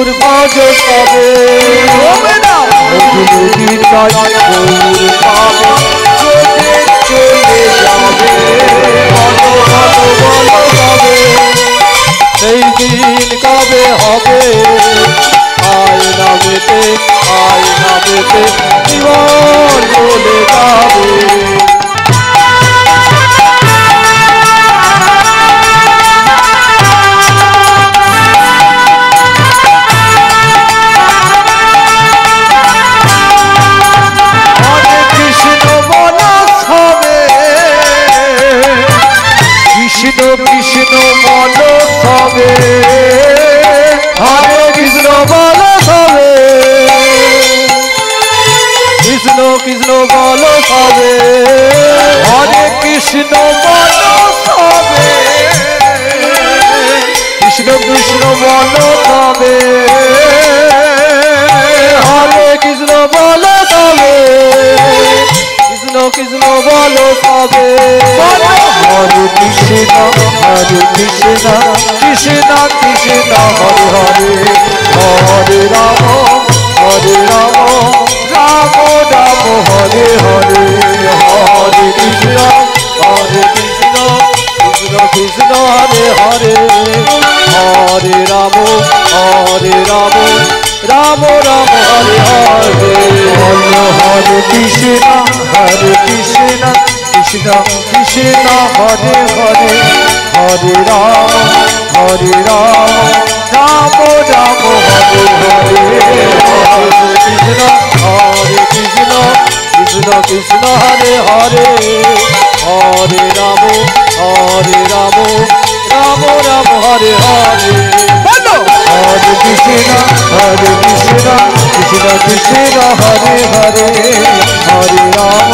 গৌর ভজ তবে মধুমতির গাছ গৌর পাবে চোখে চলে যাবে বলো বলো বলো কবে সেই দিন কবে হবে আয় নামেতে জীবন চলে যাবে কৃষ্ণ কৃষ্ণ বলো সবে হরে কৃষ্ণ বলো সবে কৃষ্ণ কৃষ্ণ বলো সবে হরে কৃষ্ণ বলো সবে কৃষ্ণ কৃষ্ণ বলো সবে হরে কৃষ্ণ বলো সবে কৃষ্ণ কৃষ্ণ বলো সবে হরে কৃষ্ণ কৃষ্ণ কৃষ্ণ হরে হরে হরে রাম রাম রাম হরে হরে হরে কৃষ্ণ কৃষ্ণ কৃষ্ণ হরে হরে হরে রাম রাম রাম হরে হরে হরে কৃষ্ণ কৃষ্ণ কৃষ্ণ কৃষ্ণ হরে হরে হরে রাম রাম রাম হরে হরে হরে কৃষ্ণ কৃষ্ণ কৃষ্ণ হরে হরে হরে রাম রাম রাম হরে হরে হরে কৃষ্ণ কৃষ্ণ কৃষ্ণ হরে হরে হরে রাম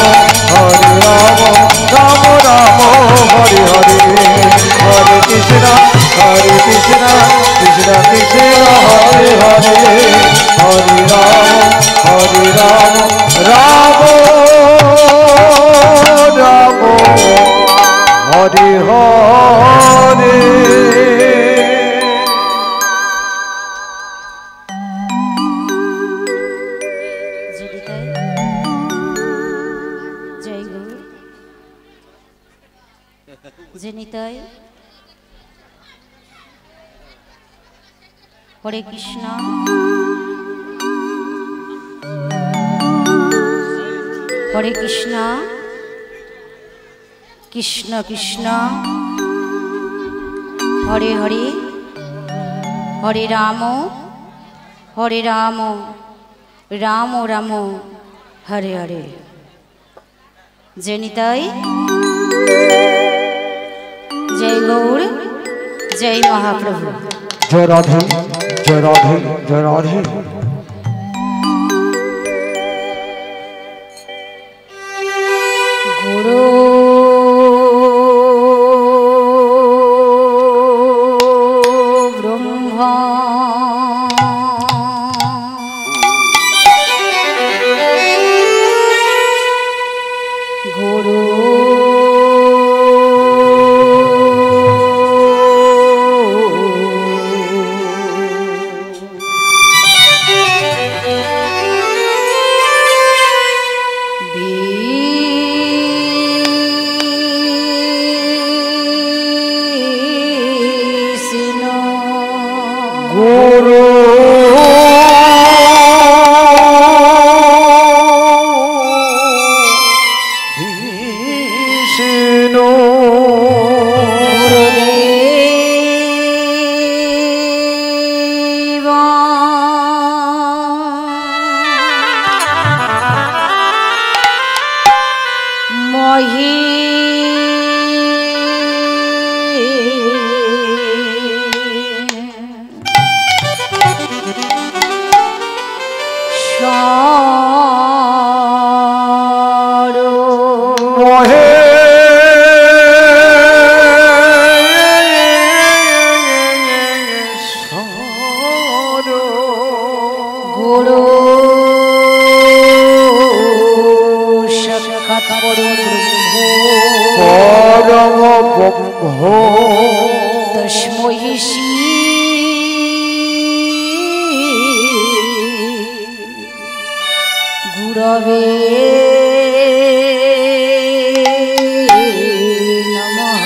রাম রাম হরে হরে হরে কৃষ্ণ কৃষ্ণ কৃষ্ণ হরে হরে হরে রাম রাম রাম হরে হরে জেনিতাই হরে কৃষ্ণ হরে কৃষ্ণ কৃষ্ণ কৃষ্ণ হরে হরে হরে রাম রাম রাম হরে হরে জেনিতাই जय गौर जय महाप्रभु जय राधे जय राधे जय राधे गुरु ब्रह्मा गुरु গুরবে নমঃ।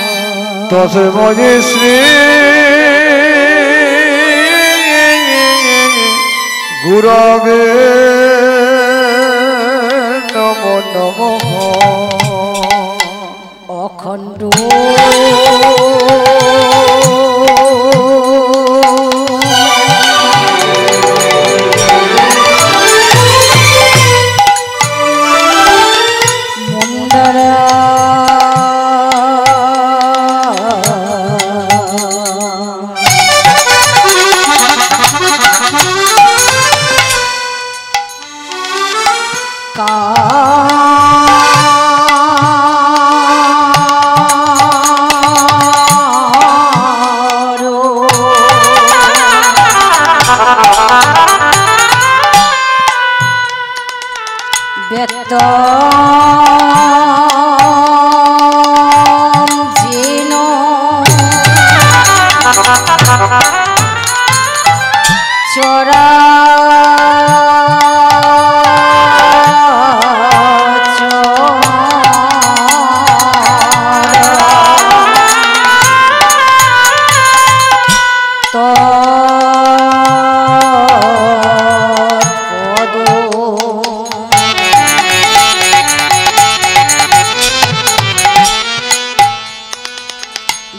তস্मै শ্রী গুরবে নমো নমঃ। অখণ্ড চরা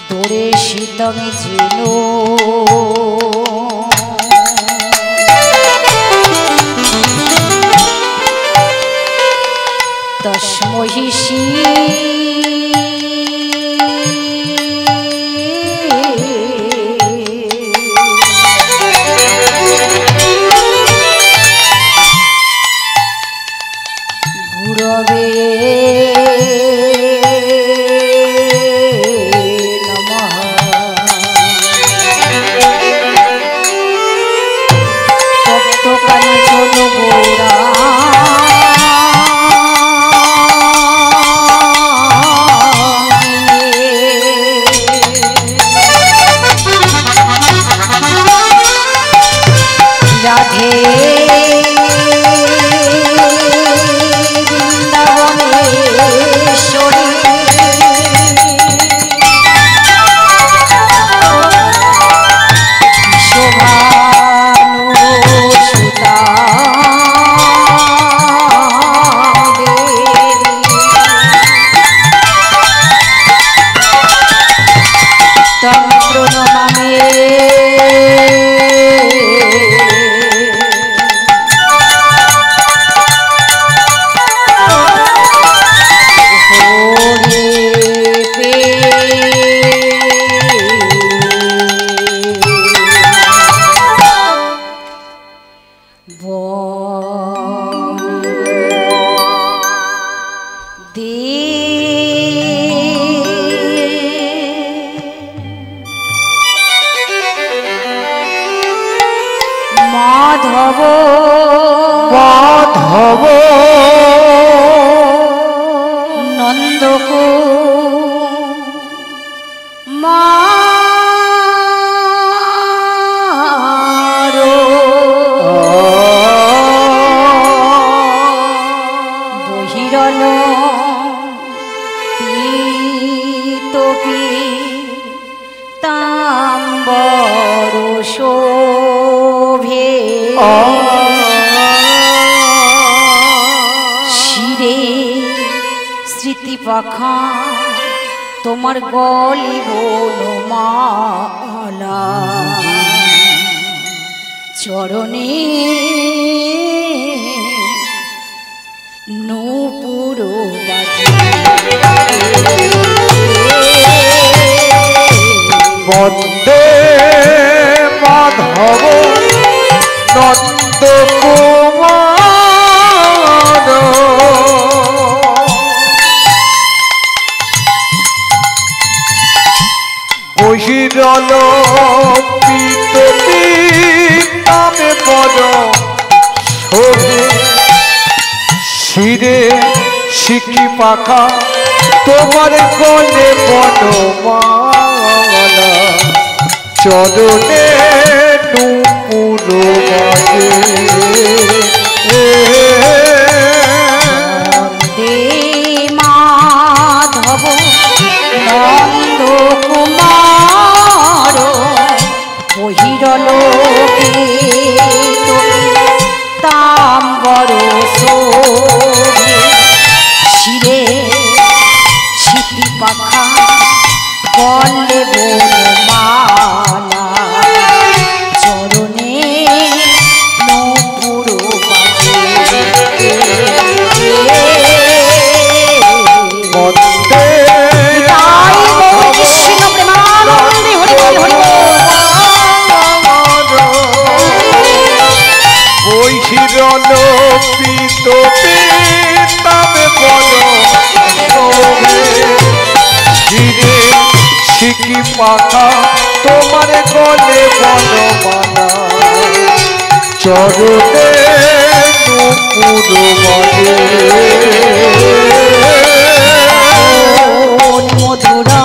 দূরে শীতমে ছিল তস্মহিষী গুরবে নমঃ। তপ্ত কাঞ্চন গোরা রাধে বৃন্দাবনেশ্বরী শোভানুসুতা তং প্রণমামে মাধব মাধব নন্দক বহিরল পীতপি তাম্বর শোভে শিরে স্মৃতিপাখা তোমার গলি বনমালা চরণে নূপুর বন্দে মাধব নন্দ কুমার বহিরল পীতপি নামে বড় শোভে শিরে শিখি পাখা তোমার গলে বনমালা চরণে নূপুর বাজে নন্দ কুমার বহিরলোকে তুমি তাম্বর শোভে শিরে সিটি পাখা গলে বনমালা চরণে নূপুর বাজে শিকি পাখা তোমার গলে বনমালা চরণে নূপুর বাজে মধুরা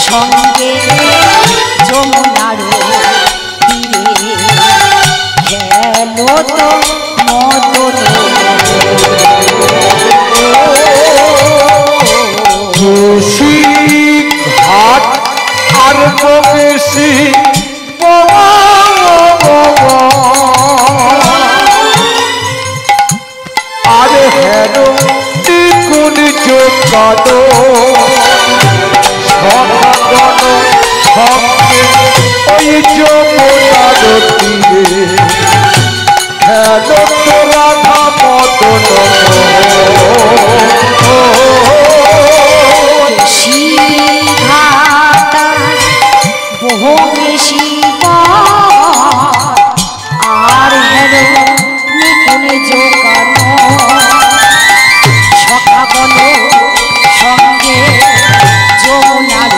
সঙ্গে যমুনার তীরে গেল তো মদন ঘাট আর বংশী আর হেন দ্বিগুণ যোগানো সঙ্গে ওই যমুনার তীরে হেন তো রাধা মদন আর হেন নিপুণ যোগানো সখা বল সঙ্গে যমুনার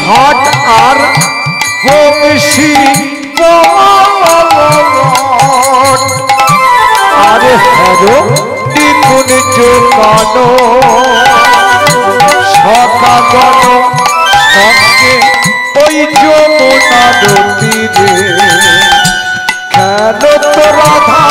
ঘাট আর বংশী আর হেরো দ্বিগুণ যোগানো সকাগণ সঙ্গে ওই যমুনার তীরে খেল তো রাধা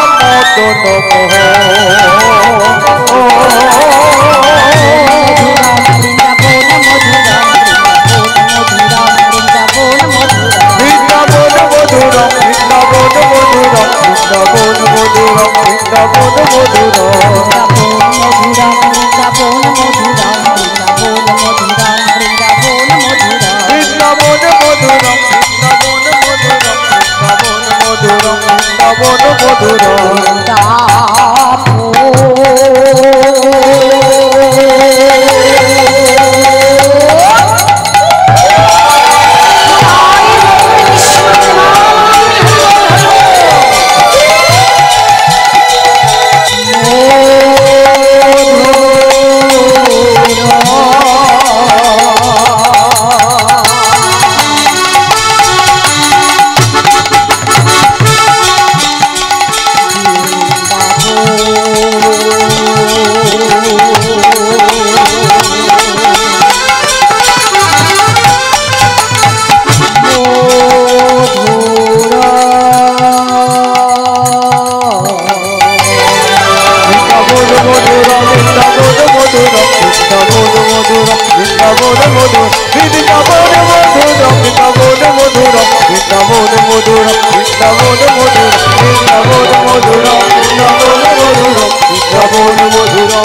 মদন মধুর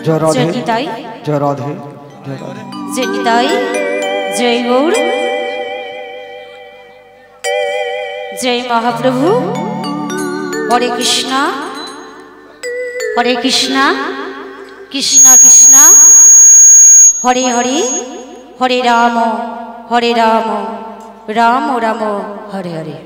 जय राधे जय निताई जय राधे जय राधे जय निताई जय गौर जय महाप्रभु हरे कृष्णा कृष्णा कृष्णा हरे हरे हरे राम राम राम हरे हरे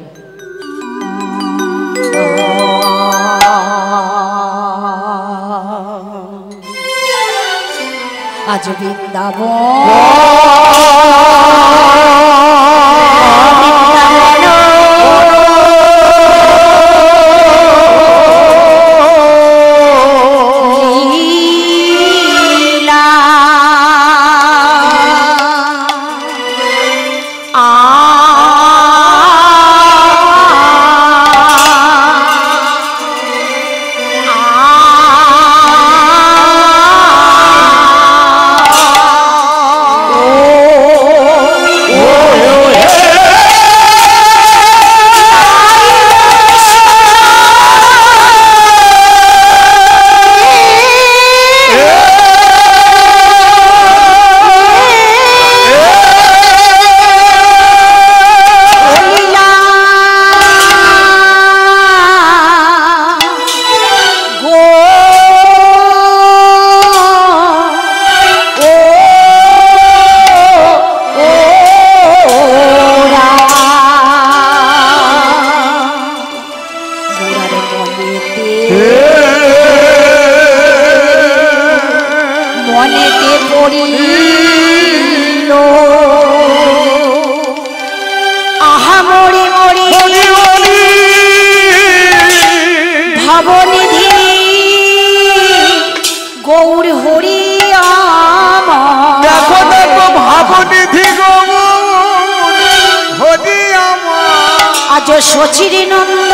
आज शचिर नंदन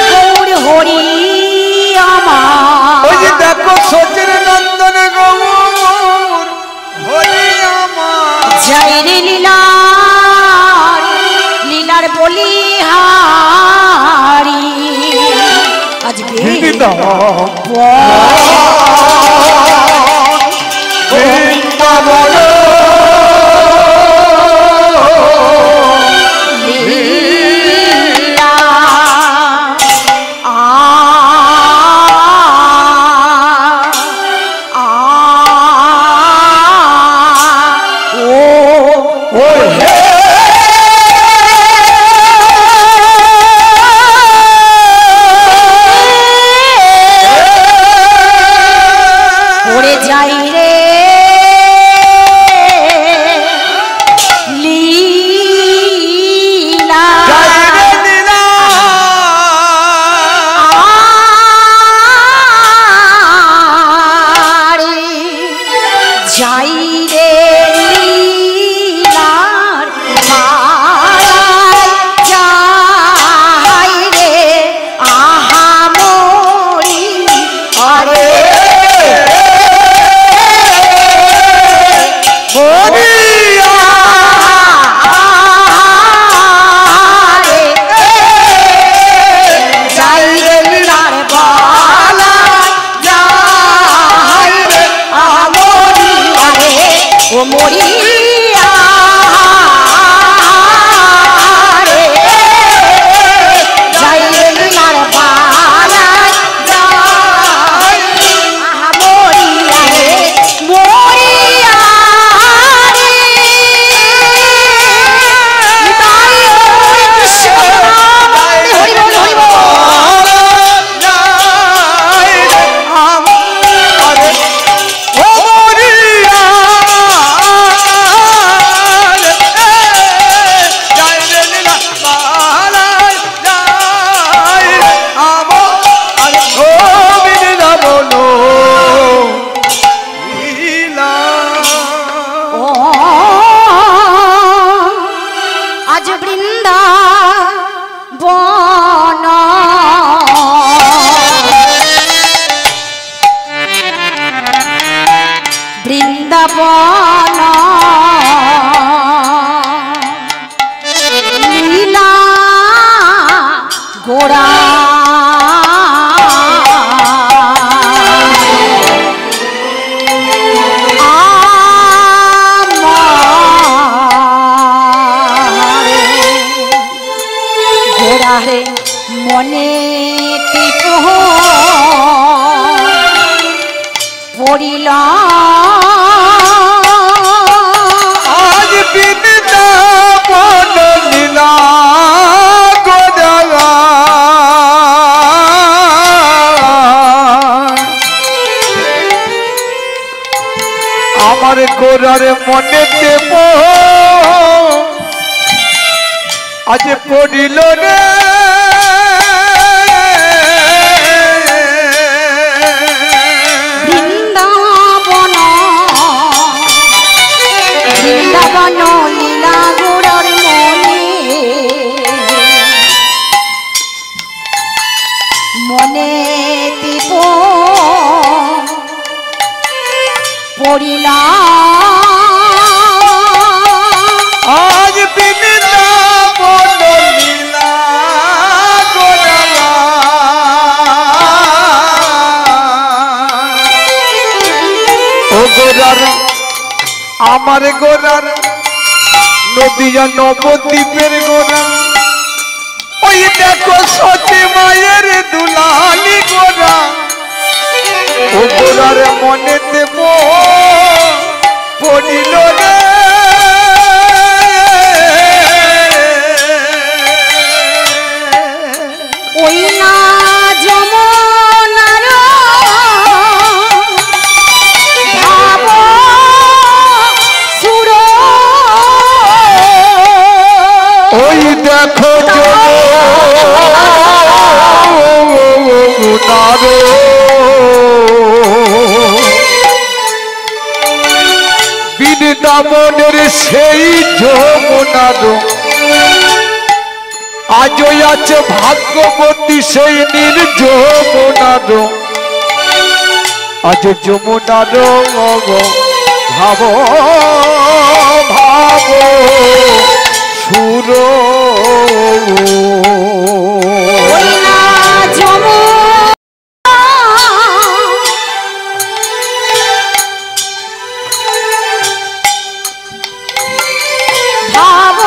गौर हरि आमार देखो शचिर नंदन गौर हरि आमार जय रे लीलार बलिहारी आज वृंदावन লীলা আজ বৃন্দাবন লীলা গোরা আমার গোরার মনে দেব আজ পড়িল রে বৃন্দাবন বৃন্দাবন লীলা গোরার মনে দিব পড়িলা আজ বৃন্দাবন লীলা গোরা ও গোরার আমার গোরার নদিয়া নবদ্বীপের গোরা ওই দেখো সতী মায়ের দুলালি গোরা ও গোরার মনে দেব পড়িল রে ওই না যমুনার ভাব সুর ওই দেখো যমুনার বৃন্দাবনের সেই যমুনার আজও আছে ভাগ্যবতী সেই নির্যমুনার আজ যমুনার ভাব ভাব সুর ওই না যমুনা ভাব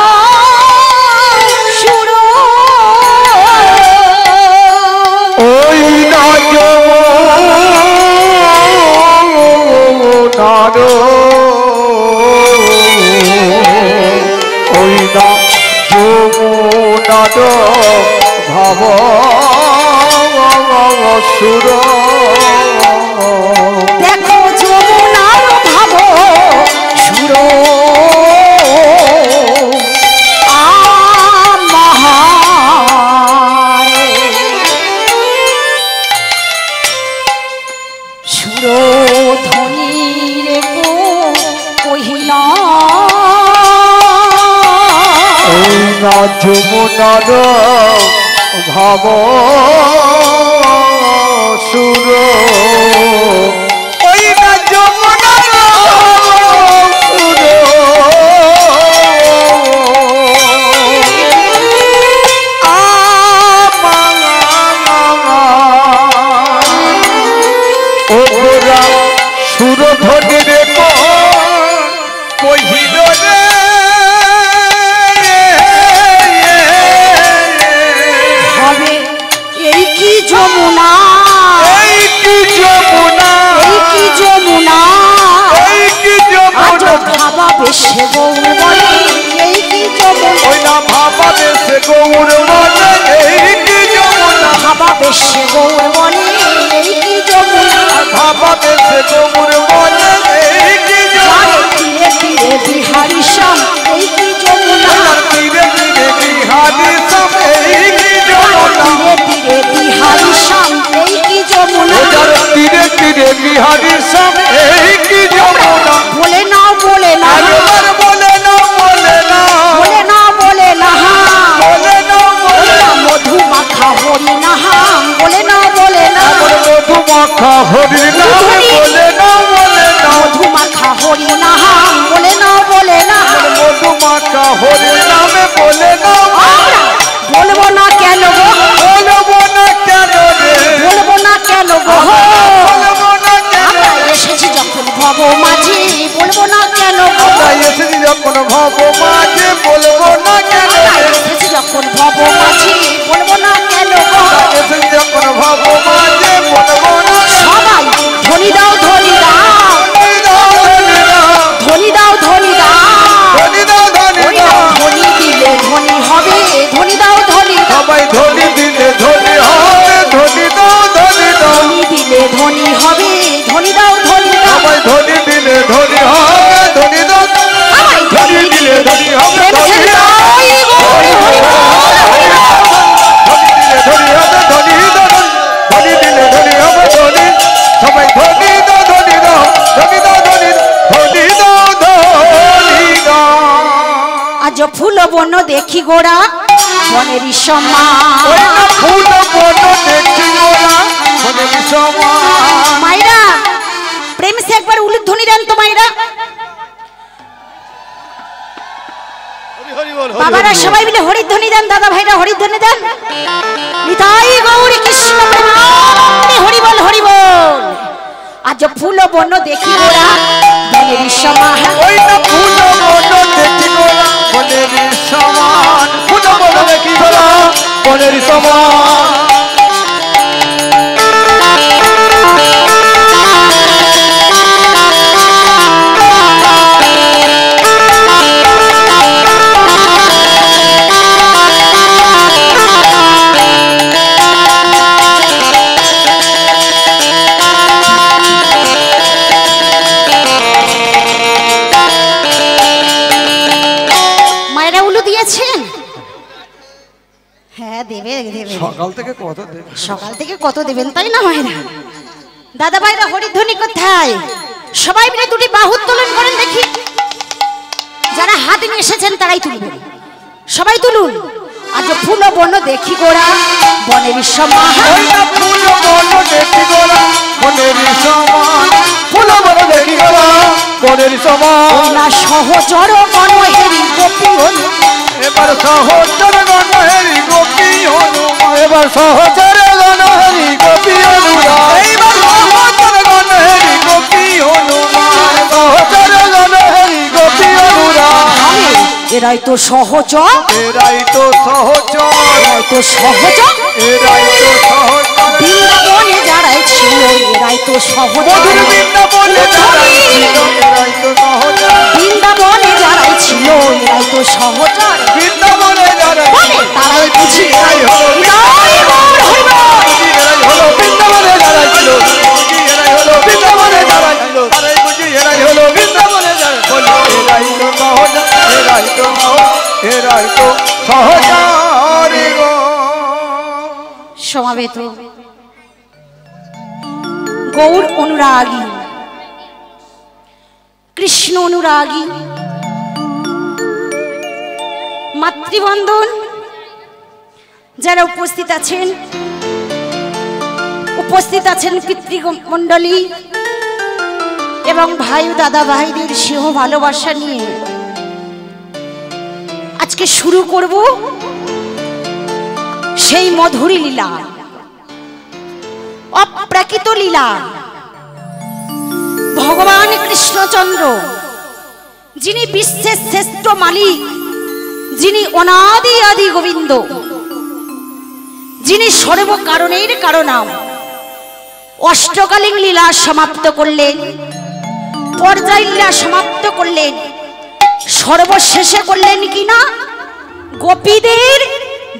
সুর ওই না যমুনার ওই না যমুনার ভাব সুর দেখো যমুনার ভাব সুর আমারে সুর ধ্বনির কহিলা ওই না যমুনার ভাব সুর ওই না যমুনার সুর ও গোরা সুরধ্বনি রে কহিল রে হবে এই কি যমুনা এই কি যমুনা এই কি যমুনা এই কি আজ যমুনা ভাবা বেশে গৌর বলে এই কি যমুনা ওই না ভাবা দেশে গৌর বলে এই কি যমুনা ভাবা বেশে গৌর বলে এই কি যমুনা ভাবা দেশে গৌর বলে এই কি যমুনা তীরে তীরে বিহারি শ্যাম এই কি যমুনা তীরে তীরে বিহারি সব এই কি যমুনা তীরে তীরে বিহারি শ্যাম এই কি যমুনা তীরে তীরে বিহারি সব এই কি যমুনা বলে না বলে না একবার বলে না বলে না বলে না বলে না বলে না বলে না মধু মাখা হরি না বলে না বলে না আমার মধু মাখা হরি না বলে না বলে না মধু মাখা হরি না বলে না বলে না আমার মধু মাখা হরি নামে বলে না আমরা বলবো না কেন গো বলবো না কেন রে বলবো না কেন গো বলবো না কেন আমরা এসেছি যখন ভব মাঝি বলবো না কেন গো আমরা এসেছি যখন ভব মাঝে বলবো না কেন আমরা রে এসেছি যখন ভব মাঝি বলবো না কেন গো এসেছি যখন ভব মাঝে বলবো না সবাই ধ্বনি দাও ধ্বনি দাও ধনী দাও ধনী দাও ধনী দাও ধনী ওই দাও দাও ধনী দিলে ধনী হবে ধনী দাও ধনী দাও সবাই ধনী দিলে ধনী হবে ধনী দাও ধনী দাও ধনী দিলে ধনী হবে ধনী দাও ধনী দাও সবাই ধনী দিলে ধনী হবে ধনী দাও আমায় ধনী দিলে ধনী হবে প্রেম ধনী ছেড়ে দাও দাও এই গৌরী হরি বল, হরি বল। ধনী দিলে ধনী হবে ধনী দাও ধনী দিলে ধনী হবে ধনী সবাই ধনী দাও ধনী দাও ধনী দাও ধনী ধনী দাও ধনী দাও আজ ফুল বন দেখি গোড়া বনেরই সমান ওই না ফুল বন দেখি গোরা মনের সমান মাইরা প্রেম সে একবার উলুধ্বনি দেন তো মাইরা বাবারা সবাই মিলে হরিধ্বনি দেন দাদা ভাইরা হরিধ্বনি দেন নিতাই গৌরী কৃষ্ণ প্রেমানন্দে হরি বল হরি বল আজ ফুল বন দেখি গোড়া বনেরই সমান ওই না ফুল বন দেখি গোরা মনের সমান ফুল বন দেখি গোরা মনের সমান মায়েরা উলু দিয়েছেন হ্যাঁ দেবে দেবে সকাল থেকে কত দেবে সকাল থেকে কত দেবেন তাই না মায়েরা দাদা ভাইরা হরিধ্বনি কোথায় সবাই মিলে দুটি বাহু উত্তোলন করেন দেখি যারা হাত নিয়ে এসেছেন তারাই তুলবেন সবাই তুলুন আজ ফুল বন দেখি গোড়া বনের সমান ওই না ফুল বন দেখি গোরা মনের সমান ফুল বন দেখি গোরা মনের সমান না সহচর মনোহেরি গোপী হল এবার সহচর গণহরি গোপী হনুমান এবার সহচর গণহরি গোপী হনুমান এইবার সহচর গণহরি গোপী হনুমান সহচর গণহরি গোপী হনুমান এরাই তো সহজ এরাই তো সহচর এরাই তো সহজ এরাই তো সহচর বৃন্দাবনে যারাই ছিল এরাই তো সহজ মধুর বৃন্দাবনে যারাই ছিল এরাই তো সহচর বৃন্দাবনে যারাই ছিল এরাই তো সহজ বৃন্দাবনে যারাই তারাই বুঝি এরাই হলো এরাই হলো বৃন্দাবনে যারাই ছিল এরাই হলো বৃন্দাবনে যারাই ছিল তারাই বুঝি এরাই হলো বৃন্দাবনে যারাই বলো এরাই তো সহজ এরাই তো এরাই তো সহজারি গো সমাবেত গৌর অনুরাগী কৃষ্ণ অনুরাগী মাতৃবন্ধন যারা উপস্থিত আছেন পিতৃমণ্ডলী এবং ভাই ও দাদা ভাইদের স্নেহ ভালোবাসা নিয়ে আজকে শুরু করব সেই মধুরী লীলা অপ্রাকৃত লীলা ভগবান কৃষ্ণচন্দ্র যিনি বিশ্বের শ্রেষ্ঠ মালিক যিনি অনাদি আদি গোবিন্দ যিনি সর্বকারণের কারণাম অষ্টকালীন লীলা সমাপ্ত করলেন পর্যায় লীলা সমাপ্ত করলেন সর্বশেষে করলেন কিনা গোপীদের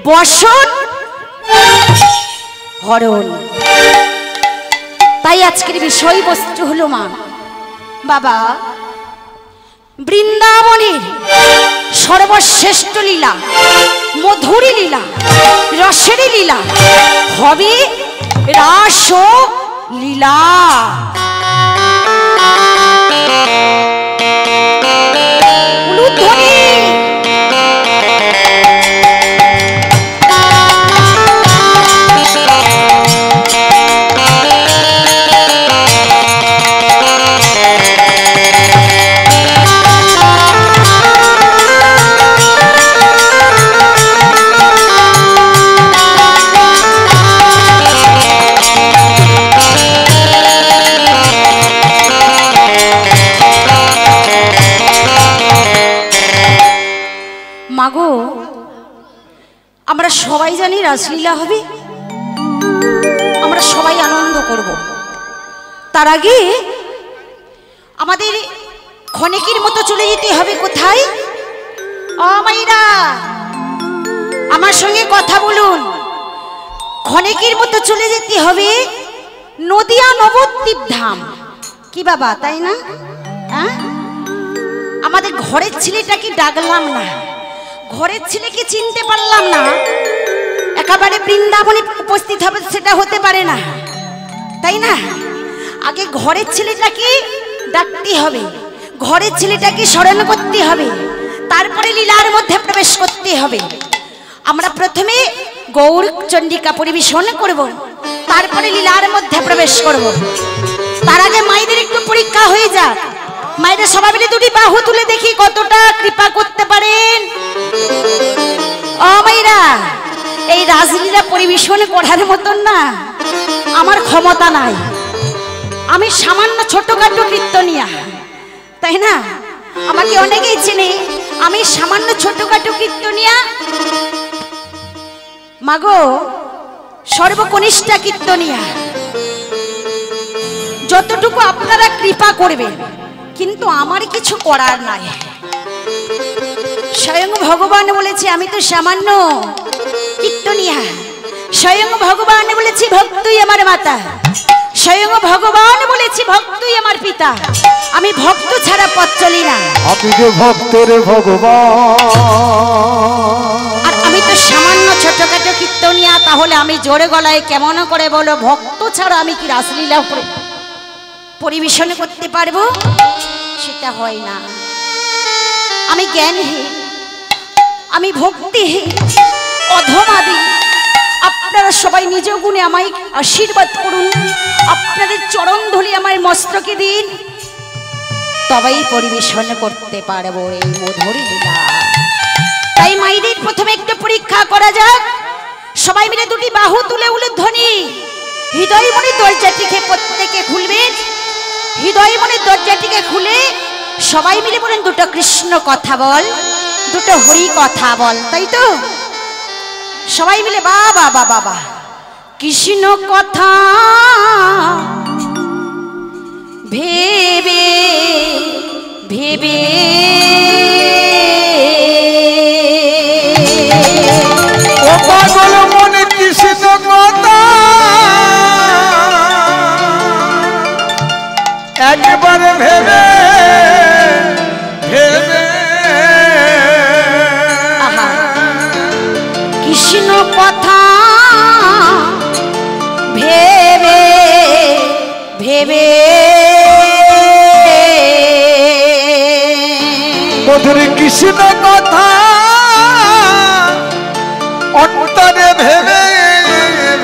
বসন হরণ তাই আজকের বিষয়বস্তু হলো মা বাবা বৃন্দাবনের সর্বশ্রেষ্ঠ লীলা মধুরী লীলা রসের লীলা হবে রাস লীলা উলুধ্বনি মাগো আমরা সবাই জানি রাসলীলা হবে আমরা সবাই আনন্দ করব তার আগে আমাদের ক্ষণিকের মতো চলে যেতে হবে কোথায়? ও মাইরা, আমার সঙ্গে কথা বলুন। ক্ষণিকের মতো চলে যেতে হবে নদিয়া নবদ্বীপ ধাম। কি বাবা, তাই না? হ্যাঁ, আমাদের ঘরের ছেলেটাকে ডাকলাম না, ঘরের ছেলেকে চিনতে পারলাম না, একেবারে বৃন্দাবনে উপস্থিত হবে সেটা হতে পারে না, তাই না? আগে ঘরের ছেলেটাকে ডাকতে হবে, ঘরের ছেলেটাকে স্মরণ করতে হবে, তারপরে লীলার মধ্যে প্রবেশ করতে হবে। আমরা প্রথমে গৌর চন্ডিকা পরিবেশন করব, তারপরে লীলার মধ্যে প্রবেশ করব। তার আগে মায়েদের একটু পরীক্ষা হয়ে যাক। মায়েদের সবাই মিলে দুটি বাহু তুলে দেখি কতটা কৃপা করতে পারেন। ও মায়েরা, এই রাজলীলা পরিবেশন করার মতন না আমার ক্ষমতা নাই। আমি সামান্য ছোটখাটো কীর্তনিয়া, তাই না? আমাকে অনেকেই চেনে, আমি সামান্য ছোটখাটো কীর্তনিয়া। মাগো, সর্বকনিষ্ঠা কীর্তনিয়া। যতটুকু আপনারা কৃপা করবেন, কিন্তু আমার কিছু করার নাই। স্বয়ং ভগবান বলেছে আমি তো সামান্য কীর্তনিয়া। স্বয়ং ভগবান বলেছি ভক্তই আমার মাতা। স্বয়ং ভগবান বলেছি ভক্তই আমার পিতা। আমি ভক্ত ছাড়া পথ চলি না। আপনি যে ভক্তের ভগবান, আর আমি তো সামান্য ছোটখাটো কীর্তনিয়া। তাহলে আমি জোরে গলায় কেমন করে বলো, ভক্ত ছাড়া আমি কি রাসলীলা পরিবেশন করতে পারবো? সেটা হয় না। আমি জ্ঞানহীন, আমি ভক্তিহীন, অধমাদি। আপনারা সবাই নিজ গুণে আমায় আশীর্বাদ করুন। আপনাদের চরণ ধুলি আমার মস্তকে দিন, তবেই পরিবেশন করতে পারবো এই মধুর লীলা। তাই মাইদের প্রথমে একটু পরীক্ষা করা যাক। সবাই মিলে দুটি বাহু তুলে উলুধ্বনি, হৃদয় মনে দরজাটিকে প্রত্যেকে খুলবেন। হৃদয় মনে দরজাটিকে খুলে সবাই মিলে বলেন, দুটো কৃষ্ণ কথা বল, দুটো হরি কথা বল। তাই তো? সবাই মিলে বাবা বাবা বাবা, কৃষ্ণ কথা ভেবে ভেবে ও পাগল মনে কৃষ্ণ কথা একবারে ভেবে ভেবে কৃষ্ণ কথা ভেবে ভেবে মধুর কৃষ্ণ কথা অন্তরে ভেবে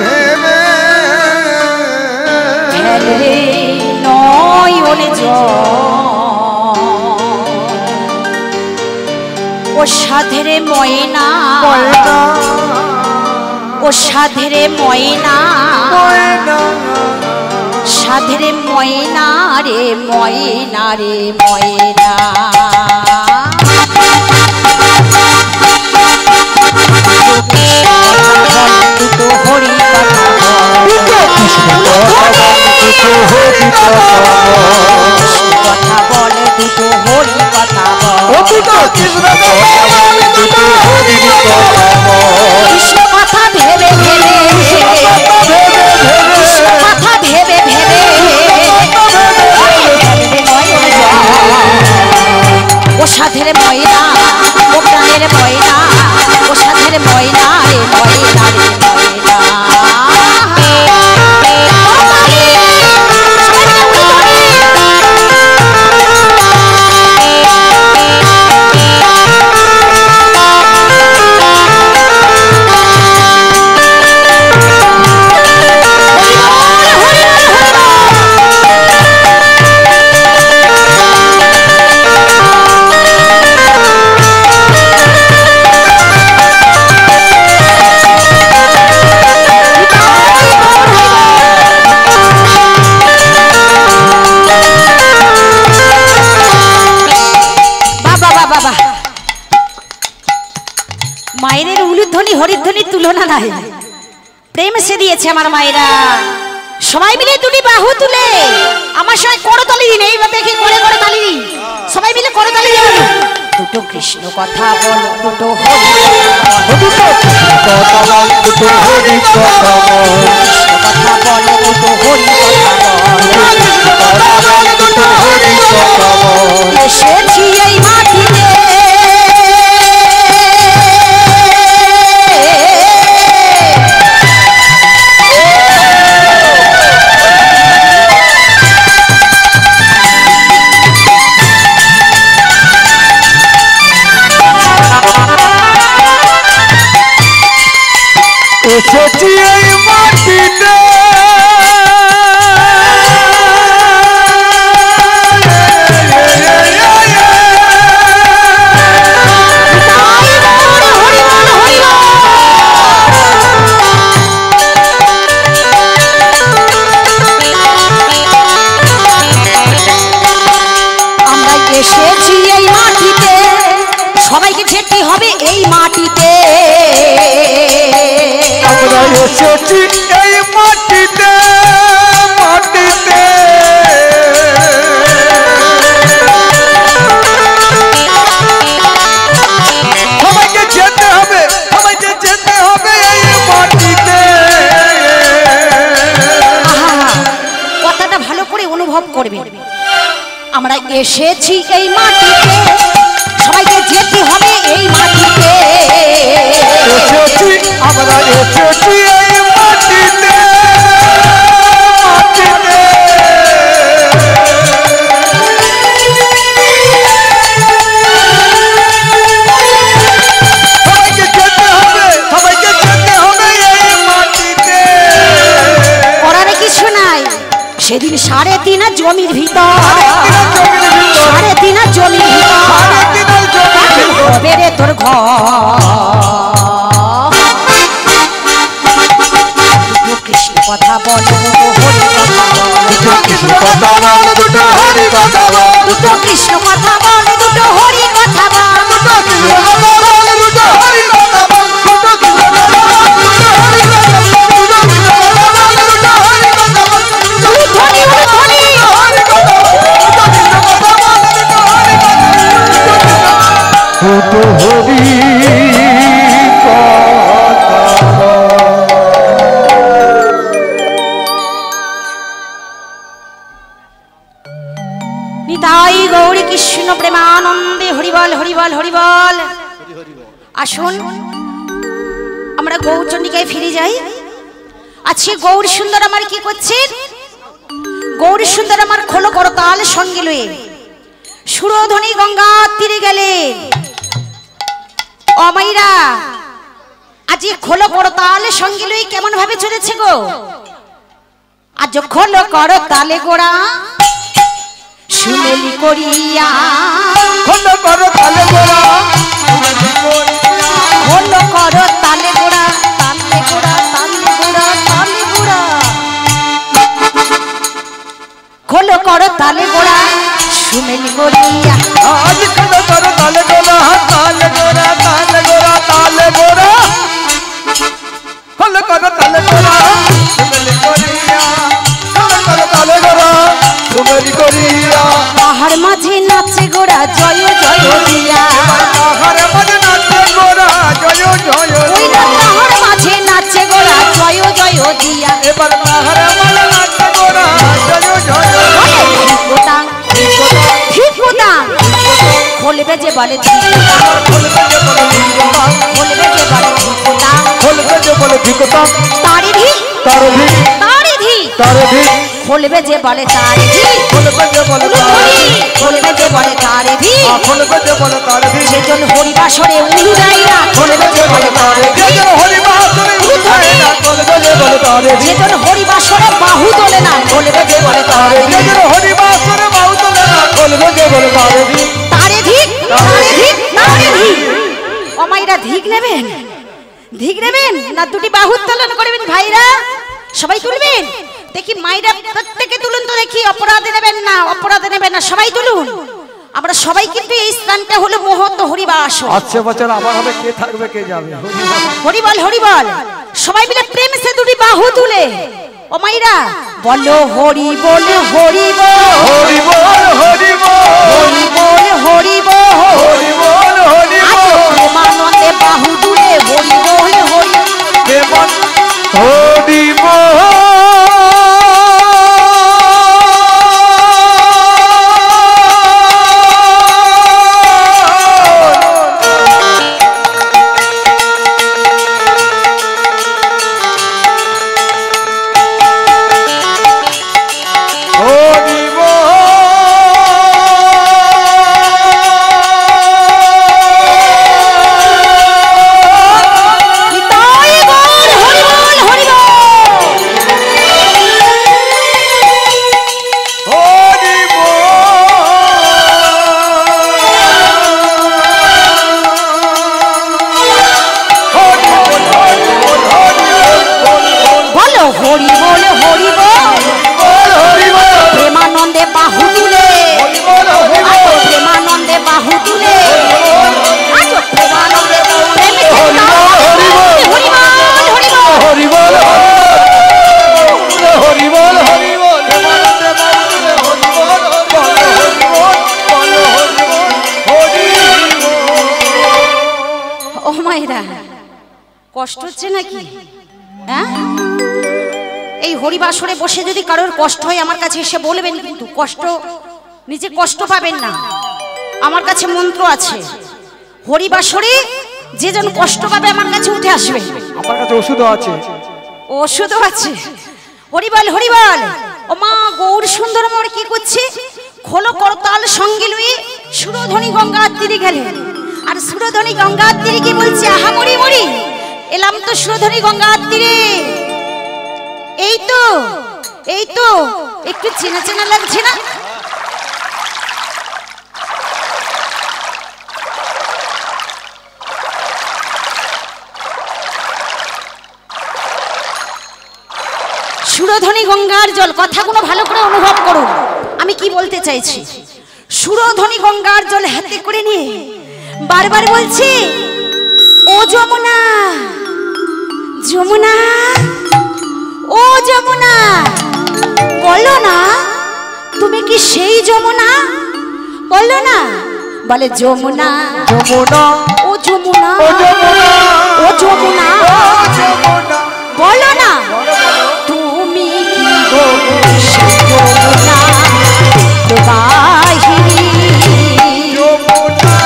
ভেবে ফেলে নয়নে ও সাধেরে ময়না, ও সাধেরে ময়না, সাধেরে ময়না রে ময়না রে ময়না। দুটো হরি কথা বল, দুটো হরি কথা বল, কৃষ্ণ কথা ভেবে ভেবে, কৃষ্ণ কথা ভেবে ভেবে ও সাধের ময়না, ও প্রাণের ময়না, ও সাধের ময়না রে ময়না রে ময়না। মায়ের উলুধ্বনি হরিধ্বনি তুলনা নাই, প্রেম সে দিয়েছে আমার মায়েরা। সবাই মিলে দুটি বাহু তুলে আমার সঙ্গে করতালি দিন, এই দেখি করে করে তালি দিন। সবাই মিলে করতালি দিও দুটো কৃষ্ণ কথা বল দুটো হরি কথা বল দুটো হরি কথা বল কৃষ্ণ কথা বল দুটো হরি কথা বল দুটো হরি কথা বল এসেছি এই মাটিতে এসেছি এই মাটিতে আমরা এসেছি এই মাটিতে সবাইকে যেতে হবে এই মাটিতে আমরা এসেছি এই মাটিতে মাটিতে সবাইকে যেতে হবে সবাইকে যেতে হবে এই মাটিতে কথাটা ভালো করে অনুভব করবে আমরা এসেছি এই মাটিতে সবাইকে যেতে হবে এই মাটিতে এসেছি আমরা এসেছি এই মাটিতে মাটিতে সবাইকে যেতে হবে সবাইকে যেতে হবে এই মাটিতে করার কিছু নাই সেদিন 3.5 জমির ভিতর 3.5 জমির ভিতর বেড়ে তোর ঘর কৃষ্ণ কথা বল দুটো হরি কথা বল দুটো কৃষ্ণ কথা বল দুটো হরি কথা বল দুটো হরি নিতাই গৌরী কৃষ্ণ প্রেমানন্দে হরিবল হরিবল হরিবল আসুন আমরা গৌরচন্ডিকায় ফিরে যাই আজকে গৌর সুন্দর আমার কি করছেন গৌর সুন্দর আমার খোলো করতাল সঙ্গে লয়ে সুরধ্বনি গঙ্গা তীরে গেলে অমাইরা আজকে খোলো করতাল সঙ্গে লয়ে কেমন ভাবে চলেছে গো আজ খোলো করতালে গোড়া সুমেলি করিয়া খোলো করো তালে গোড়া খোলো করো তালে গোড়া তালে গোড়া তালে গোড়া তালে গোড়া খোলো করো তালে গোড়া সুমেলি করিয়া আজ খোলো করো তালে গোড়া তালে গোড়া তালে গোড়া তালে গোড়া খোলো করো তালে গোড়া সুমেলি করিয়া খোলো করো তালে গোড়া সুমেলি করিয়া পাহাড় মাঝে নাচে গোড়া জয় জয় দিয়া পাহাড় মাঝে নাচে গোড়া জয় জয় ওই না পাহাড় মাঝে নাচে গোড়া জয় জয় দিয়া এবার পাহাড় মাঝে নাচে গোড়া জয় জয় ঠিকোটাং ঠিকোটাং খোলবে যে বলে ঠিকোটাং খোলবে যে বলে ঠিকোটাং খোলবে যে বলে ঠিকোটাং খোলবে যে বলে ঠিকোটাং তারি ধি তারে ধি তারি ধি তারে ধি খোলবে যে বলে তারি ধি খোলবে যে বলে তারে ধি খোলবে যে বলে তারি ধি খোলবে যে বলে তারে ধি সেজন হরিবাসরে উলু দেয় না খোলবে যে বলে তারি ধি যেজন হরি বাসরে উঠায় না খোলবে যে বলে তারে ধি যেজন হরিবাসরে বাহু তোলে না খোলবে যে বলে তারি ধি যেজন হরি বাসরে বাহু তোলে না খোলবে যে বলে তারে ধি তারে ধিক তারে ধিক তারে ধিক অমাইরা ধিক নেবেন ধিক নেবেন না দুটি বাহু উত্তোলন করবেন ভাইরা সবাই তুলবেন দেখি মাইরা প্রত্যেকে তুলুন তো দেখি অপরাধে নেবেন না সবাই তুলুন আমরা সবাই কিন্তু এই স্থানটা হলো মহৎ হরিবাস আচ্ছা বছর আবার হবে কে থাকবে কে যাবে হরিবল হরিবল সবাই মিলে প্রেম সে দুটি বাহু তুলে ও মাইরা বলো হরি বল হরি বল হরি বল হরি বল হরি বল হরি বল হরি বল হরি বল প্রেমানন্দে বাহু তুলে হরি বল হরি প্রেমান হরি বল কষ্ট হচ্ছে নাকি? হ্যাঁ, এই হরিবাসরে বসে যদি কারোর কষ্ট হয় আমার কাছে এসে বলবেন, কিন্তু কষ্ট নিজে কষ্ট পাবেন না। আমার কাছে মন্ত্র আছে, হরিবাসরে যে যেন কষ্ট পাবে আমার কাছে উঠে আসবে। আমার কাছে ওষুধও আছে। ওষুধও আছে। হরিবল হরিবল। ও মা গৌর সুন্দর মোর কি করছে? খোলো করতাল সঙ্গে লুই সুরধ্বনি গঙ্গার তীরে গেলেন। আর সুরধ্বনি গঙ্গার তীরে কি বলছে? আহা মরি মরি, এলাম তো সুরধ্বনি গঙ্গার তীরে। এই তো একটু চেনা চেনা লাগছে না? সুরধ্বনি গঙ্গার জল, কথাগুলো ভালো করে অনুভব করুন আমি কি বলতে চাইছি। সুরধ্বনি গঙ্গার জল হাতে করে নিয়ে বারবার বলছি, ও যমুনা যমুনা, ও যমুনা, বলো না তুমি কি সেই যমুনা? বলো না। বলে যমুনা যমুনা, ও যমুনা, ও যমুনা, ও যমুনা, যমুনা, বলো না তুমি কি গো সেই যমুনা বাহিনী? যমুনা,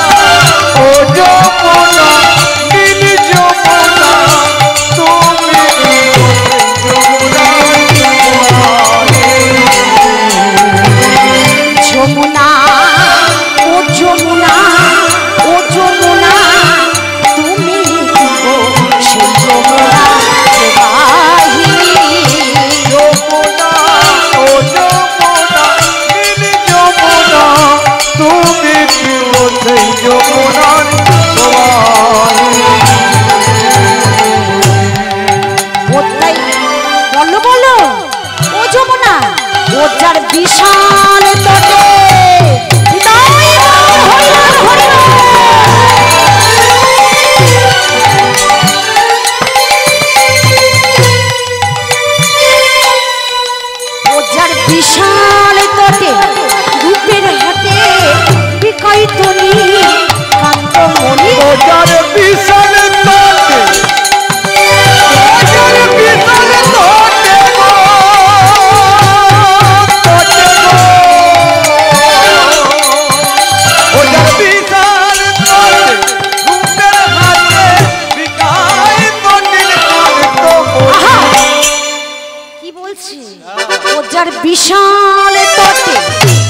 ও যমুনা, নীল যমুনা, তুমি যমুনা, যমুনা, ও যমুনা, ও যমুনা, তুমি কি গো সেই যমুনা বাহিনী? যমুনা, ও যমুনা, নীল যমুনা, তুমি কি সেই যমুনার সবাই? ওটাই বলো বলো, ও যমুনা, ও যার বিশাল তটে হৃদয় হরিবল হরিবল। ও যার বিশাল তটে রূপের হাটে বিকাই তনি কান্ত মনি। ও যার বিশাল তটে, ও যার বিশাল তটে গো, তটে গো, ও যার বিশাল তটে, রূপের হাতে বিকায় তটির কান্ত মনি। কি বলছে? ও যার বিশাল তটে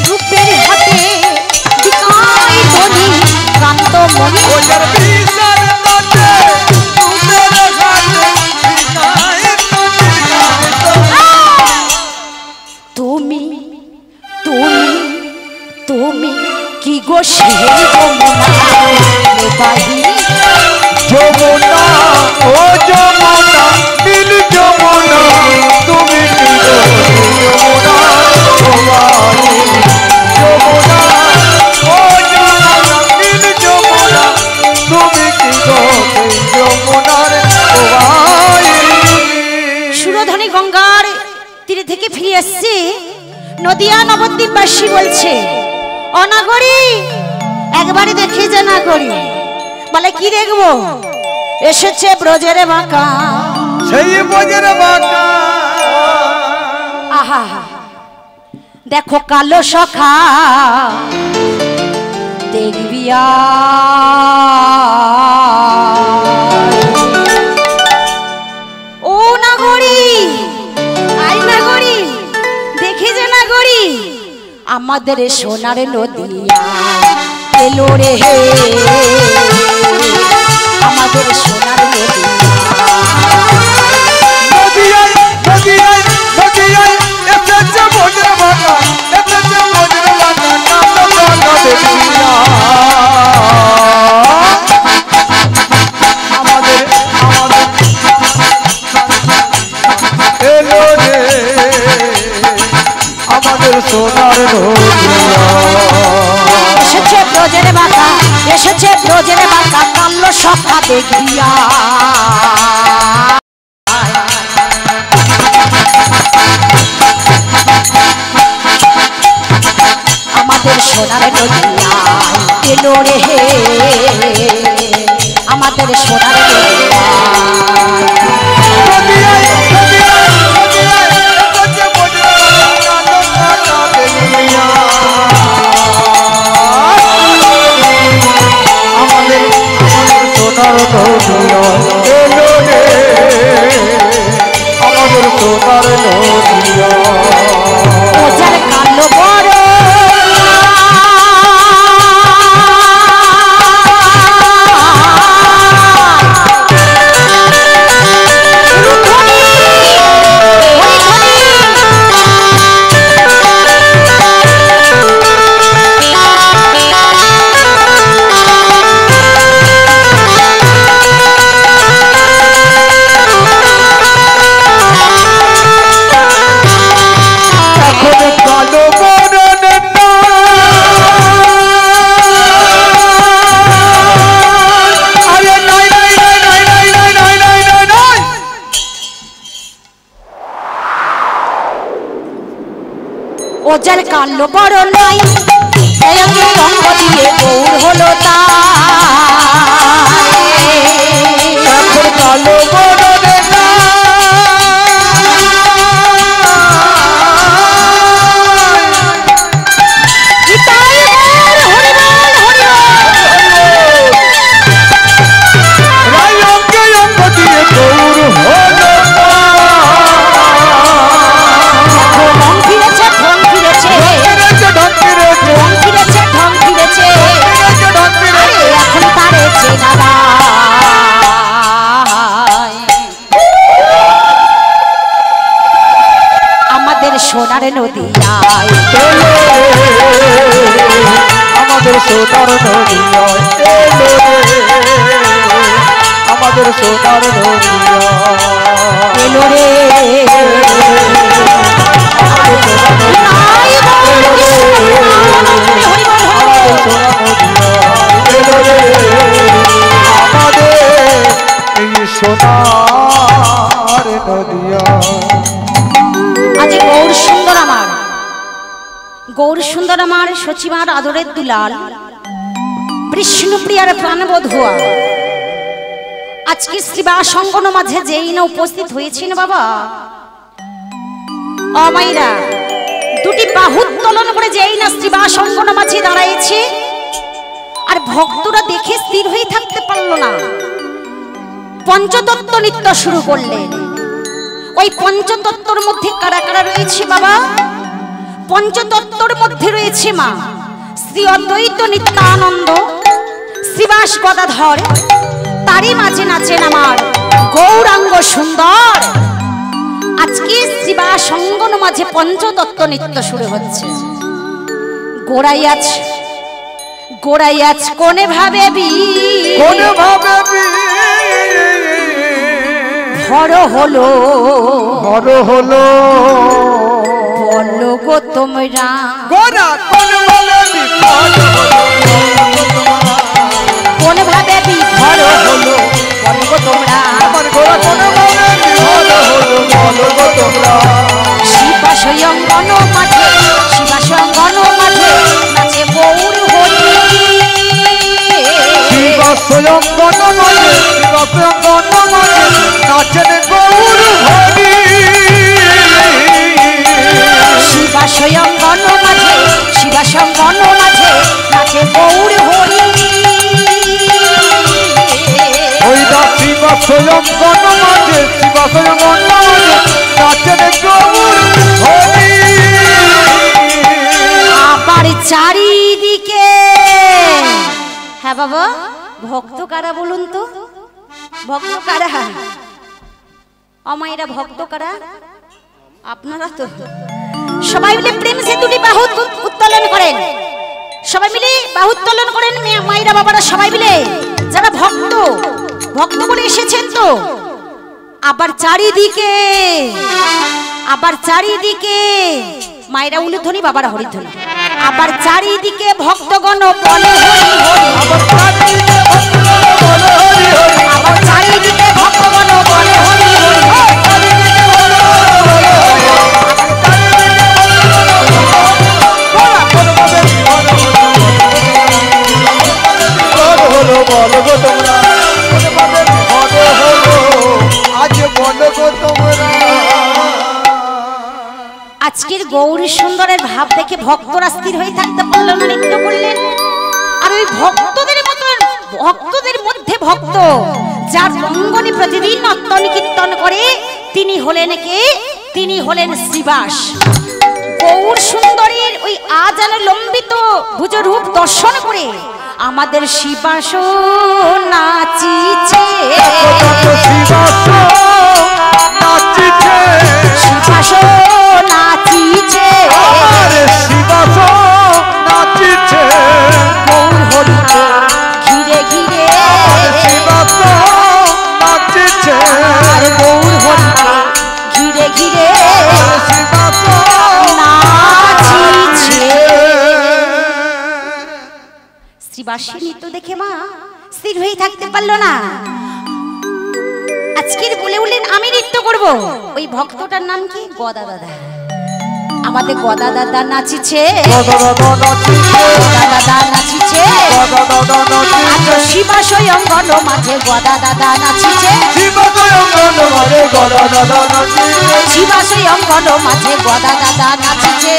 রূপের হাতে বিকাই ধনি কান্ত মনি। ও যার বিশাল তটে, রূপের হাতে বিকায় তটির কান্ত মনি। তুমি তুমি তুমি কি গো সেই যমুনা বাহিনী? যমুনা, ও যমুনা, নীল যমুনা, তুমি কি গো যমুনা সবাই? যমুনা, ও যমুনা, নীল যমুনা, তুমি কি গো যমুনার সবাই? সুরধ্বনি গঙ্গার তীরে থেকে ফিরে নদিয়া নবদ্বীপবাসী বলছে, অনাগরী একবারে দেখে যে না করি। বলে কি দেখবো? এসেছে ব্রজের বাঁকা, সেই ব্রজের বাঁকা। আহা দেখো কালো সখা দেখবি ও নাগরী, আই নাগরী দেখে যে নাগরী আমাদের সোনার নদিয়া এলো রে হে, আমাদের সোনার নদিয়া। নদিয়ায় নদিয়ায় এসেছে ব্রজের বাঁকা, এসেছে ব্রজের বাঁকা, কালো সখা দেখবি আমাদের আমাদের এলো রে আমাদের সোনার নদিয়া। এসেছে ব্রজের বাঁকা, এসেছে ব্রজের বাঁকা, কালো সখা দেখবিয়া। আমাদের সোনার নদিয়া এলো রে হে, আমাদের সোনার নদিয়া। নদিয়ায় নদিয়ায় নদিয়ায় এসেছে ব্রজের বাঁকা, কালো সখা দেখবিয়া। আমাদের আমাদের সোনার নদিয়া এলো রে আমাদের সোনার নদিয়া। ওজার কালো বড় ওজার কালো বড় নাই, একে অঙ্গ দিয়ে গৌর হলো এখন কালো বড় নেতা রাই অঙ্গে অঙ্গ দিয়ে গৌর হলো ঢং ফিরেছে, ঢং ফিরেছে, ঢং ফিরেছে, ঢং ফিরেছে, ঢং ফিরেছে, ঢং ফিরেছে। এখন তারে চেনা নাই। আমাদের সোনার নদিয়ায় আমাদের সোনার নদিয়ায় এলো রে আমাদের সোনার নদিয়া এলো রে নাই আমাদের সোনার নদিয়া এলো রে আমাদের এই সোনার নদিয়া। আজ গৌর সুন্দর আমার, গৌর সুন্দর আমার সচিমার আদরের দুলাল বিষ্ণুপ্রিয়ার প্রাণবোধুয়া আজকে শ্রীবাস অঙ্গন মাঝে যেই না উপস্থিত হয়েছেন বাবা অমাইরা দুটি বাহু উত্তোলন করে যেই না শ্রীবাস অঙ্গন মাঝে দাঁড়াইছে আর ভক্তরা দেখে স্থির হয়ে থাকতে পারলো না, পঞ্চতত্ত্ব নৃত্য শুরু করলেন। ওই পঞ্চতত্ত্বর মধ্যে কারা কারা রয়েছে বাবা? পঞ্চতত্ত্বর মধ্যে রয়েছে মা শ্রী অদ্বৈত নিত্যানন্দ, শ্রীবাস গদাধর, তারই মাঝে নাচেন আমার গৌরাঙ্গ সুন্দর। আজকে শ্রীবাস অঙ্গন মাঝে পঞ্চতত্ত্ব নৃত্য শুরু হচ্ছে। গোড়াইয়াছ গোড়াইয়াছ কোনে ভাবে কোনে ভাবে ভর হলো বড় হলো বলো গো তোমরা গোনা কোন বলে বিপদ কোন ভাবে বিভর হলো বলো গো তোমরা আমার গোরা কোন বলে বিপদ হলো বলো গো তোমরা শিবা স্বয়ং বন মাঠে মাঝে শিবাসঙ্গন মাঝে নাচেন গৌর হরি শিবাসঙ্গন মাঝে শিবাসঙ্গন মাঝে নাচে গৌর হরি ওই দা শিবাসঙ্গন মাঝে শিবাসঙ্গন মাঝে নাচেন গৌর হরি আবার চারিদিকে হ্যাঁ বাবা ভক্ত কারা বলুন তো ভক্ত কারা অমায়েরা ভক্ত কারা আপনারা তো সবাই মিলে প্রেম সে দুটি বাহু উত্তোলন করেন সবাই মিলে বাহু উত্তোলন করেন মায়েরা বাবারা সবাই মিলে যারা ভক্ত ভক্ত বলে এসেছেন তো আবার চারিদিকে মায়েরা উলুধ্বনি বাবারা হরিধ্বনি আবার চারিদিকে ভক্তগণ বলে হরি হরি আবার চারিদিকে ভক্তগণ বলে হরি হরি বলো গো তোমরা আজ বলো গো তোমরা আজকের গৌরী সুন্দরের ভাব দেখে ভক্তরা স্থির হয়ে থাকতে পারলো না নৃত্য করলেন আর ওই ভক্তদের মধ্যে ভক্ত যার অঙ্গনে প্রতিদিন নর্তন কীর্তন করে তিনি হলেন কে তিনি হলেন শ্রীবাস গৌর সুন্দরীর ওই আজান লম্বিত ভুজ রূপ দর্শন করে আমাদের শ্রীবাস নাচিছে শ্রীবাস নাচিছে শিবাস নাচিছে গৌর হরিকে ঘিরে ঘিরে শিবাস নাচিছে আর গৌর হরিকে ঘিরে ঘিরে শিবাস নাচিছে শ্রীবাসী নৃত্য দেখে মা স্থির হয়ে থাকতে পারলো না আজকের বলে উঠলেন আমি নৃত্য করব ওই ভক্তটার নাম কি গদা দাদা আমাদের গদা দাদা নাচিছে গদা দাদা নাচিছে আজ শিবাশয় অঙ্গন মাঝে গদা দাদা নাচিছে শিবাশয় অঙ্গন মাঝে গদা দাদা নাচিছে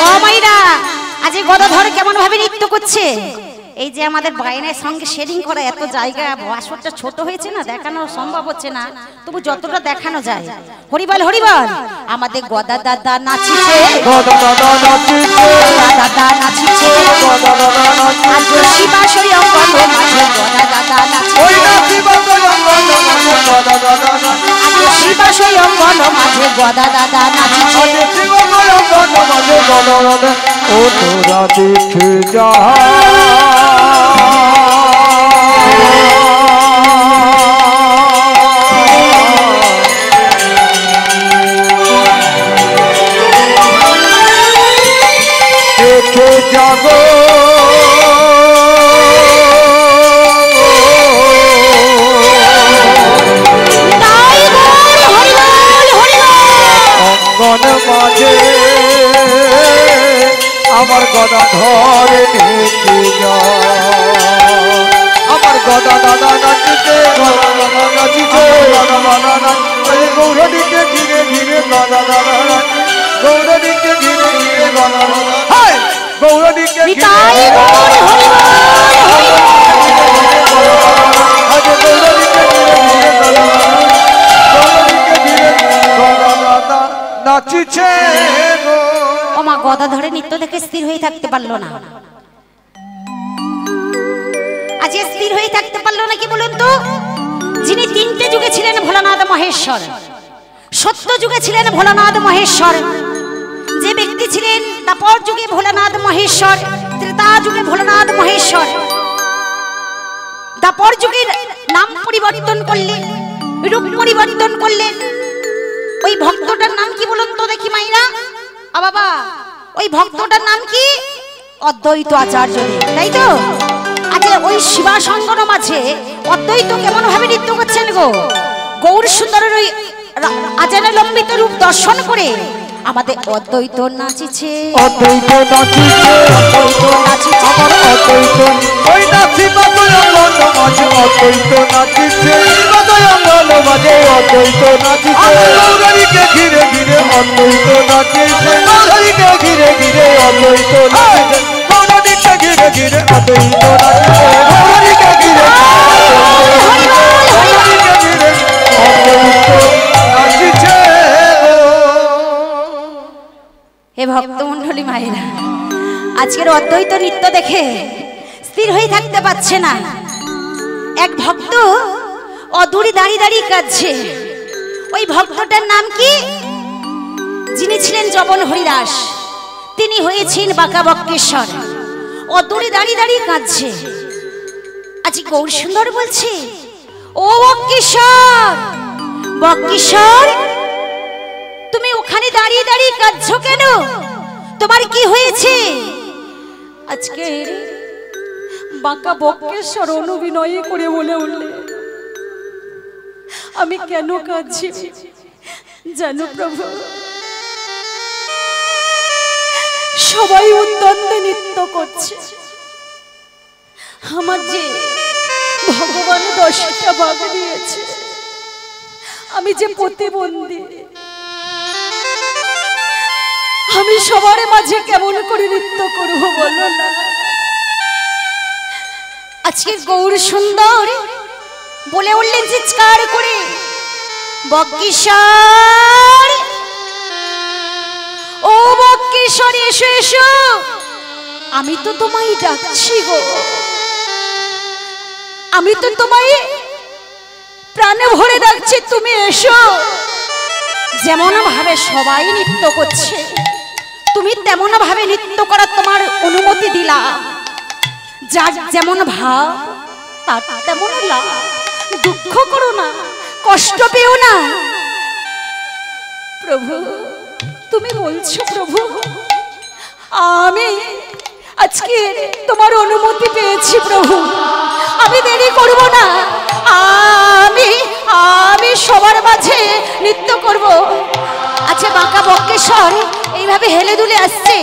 ও মাইরা আজ গদাধর কেমন ভাবে নৃত্য করছে এই যে আমাদের বায়নের সঙ্গে শেডিং করা এত জায়গা আসরটা ছোট হয়েছে না দেখানো সম্ভব হচ্ছে না তবু যতটা দেখানো যায় হরিবল হরিবল আমাদের গদা দাদা নাচিছে গদা দাদা নাচিছে আজ শিবাশয় অঙ্গন মাঝে গদা দাদা নাচিছে আজ শিবাশয় অঙ্গন মাঝে গদা দাদা নাচিছে ও তোরা দেখে যা দেখে যাবো অঙ্গন মাঝে আমার গদা ধরে দেখে যা আমার গদা দাদা নাচিতে গৌরীকে ঘিরে ঘিরে গদা দাদা গৌরীকে ঘিরে ঘিরে গদা গৌরীকে নাচিছে ও মা গদা ধরে নৃত্য দেখে স্থির হয়ে থাকতে পারলো না আজ স্থির হয়ে থাকতে পারলো না কি বলুন তো যিনি তিনটে যুগে ছিলেন ভোলানাথ মহেশ্বর সত্য যুগে ছিলেন ভোলানাথ মহেশ্বর যে ব্যক্তি ছিলেন তারপর যুগে ভোলানাথ মহেশ্বর ত্রেতা যুগে ভোলানাথ মহেশ্বর তারপর যুগের নাম পরিবর্তন করলেন রূপ পরিবর্তন করলেন ওই ভক্তটার নাম কি বলুন তো দেখি মাইরা বাবা ওই ভক্তটার নাম কি অদ্বৈত আচার্য তাই তো আজ ওই শিবাসঙ্গন মাঝে অদ্বৈত কেমন ভাবে নৃত্য করছেন গো গৌর সুন্দরের ওই আজানে লম্বিত রূপ দর্শন করে আমাদের অদ্বৈত নাচিছে, অদ্বৈত নাচিছে, অদ্বৈত নাচিছে, আমার অদ্বৈত ওই নাচি বাজয় অঙ্গন মাঝে অদ্বৈত নাচিছে, বাজয় অঙ্গন মাঝে অদ্বৈত নাচিছে, গৌরীকে ঘিরে ঘিরে অদ্বৈত নাচিছে, গৌরীকে ঘিরে ঘিরে অদ্বৈত নাচিছে, গৌরীকে ঘিরে ঘিরে অদ্বৈত নাচিছে, গৌরীকে ঘিরে গৌরীকে ঘিরে অদ্বৈত নাচিছে। হে ভক্তমণ্ডলী মায়েরা, আজকের অদ্বৈত নৃত্য দেখে স্থির হয়ে থাকতে পারছে না। এক ভক্ত অদূরে দাঁড়িয়ে দাঁড়িয়ে কাঁদছে। ওই ভক্তটার নাম কি? যিনি ছিলেন জবন হরিদাস, তিনি হয়েছেন বাঁকা বক্রেশ্বর। অদূরে দাঁড়িয়ে দাঁড়িয়ে কাঁদছে। আজ গৌর সুন্দর বলছে, ও বক্রেশ্বর, বক্রেশ্বর, তুমি ওখানে দাঁড়িয়ে দাঁড়িয়ে কাঁদছো কেন? তোমার কি হয়েছে? আজকে বাঁকা বক্রেশ্বর অনুবিনয় করে বলে উঠলে, আমি কেন কাঁদছি জানো প্রভু? সবাই উদ্যন্তে নৃত্য করছে, আমার যে ভগবান 10টা ভাগ দিয়েছে, আমি যে প্রতিবন্ধী, আমি সবার মাঝে কেমন করে নৃত্য করবো বলো না? আজকে গৌর সুন্দর বলে উঠলেন চিৎকার করে, বক্রেশ্বর, ও বক্রেশ্বর, এসো এসো, আমি তো তোমায় ডাকছি গো, আমি তো তোমায় প্রাণে ভরে ডাকছি, তুমি এসো। যেমন ভাবে সবাই নৃত্য করছে, তুমি তেমন ভাবে নৃত্য করার তোমার অনুমতি দিলাম। যার যেমন ভাব তার তেমন লাভ। দুঃখ করো না, কষ্ট পেও না। প্রভু, তুমি বলছো প্রভু, আমি আজকে তোমার অনুমতি পেয়েছি প্রভু, আমি দেরি করব না, আমি সবার মাঝে নৃত্য করব। আচ্ছা, বাঁকা বক্রেশ্বর এইভাবে হেলে দুলে আসছে,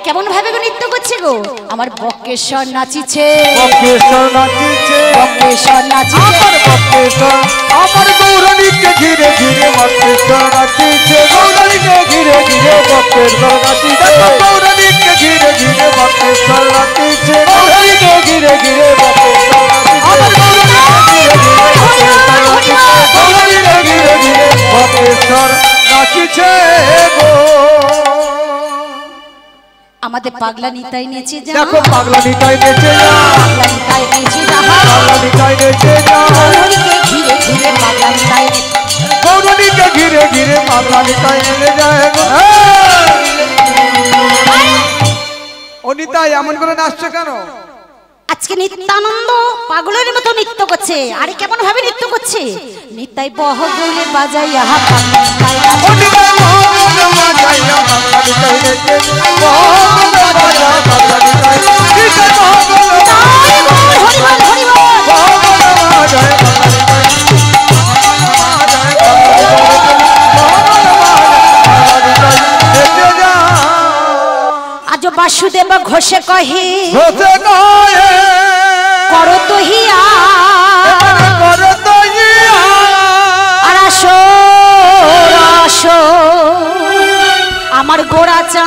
কেমন ভাবে নৃত্য করছে গো? আমার বক্রেশ্বর নাচিছে, বক্রেশ্বর নাচিছে, বক্রেশ্বর নাচিছে, আমার বক্রেশ্বর, আমার গৌরীকে ঘিরে ঘিরে বক্রেশ্বর নাচিছে, গৌরীকে ঘিরে ঘিরে বক্রেশ্বর নাচিছে, গৌরীকে ঘিরে ঘিরে বক্রেশ্বর নাচিছে, গৌরীকে ঘিরে ঘিরে বক্রেশ্বর নাচিছে, গৌরীকে ঘিরে ঘিরে বক্রেশ্বর নাচিছে গো। আমাদের পাগলা নিতাই নেচে যা, দেখো পাগলা নিতাই নেচে যা, পাগলা নিতাই নেচে যা, পাগলা নিতাই নেচে যা, গৌরীকে ঘিরে ঘিরে পাগলা নিতাই, গৌরীকে ঘিরে ঘিরে পাগলা নিতাই নেচে যায় গো। ও নিতাই, এমন করে নাচছে কেন? আজকে নিত্যানন্দ পাগলের মতো নৃত্য করছে। আরে কেমন ভাবে নৃত্য করছে? নিতাই বহগৌলে বাজাইয়া ও নিতাই বহগৌলে বাজাইয়া পাগলা নিতাই নেচে, বহগৌলে বাজাইয়া পাগলা নিতাই, নিতাই বহগৌলে বাজাইয়া আজ বাসুদেব ঘোষে কহে, ঘোষে কহে, করো তো হিয়া, করো তো হিয়া, আর আসো আসো আমার গোড়া চা,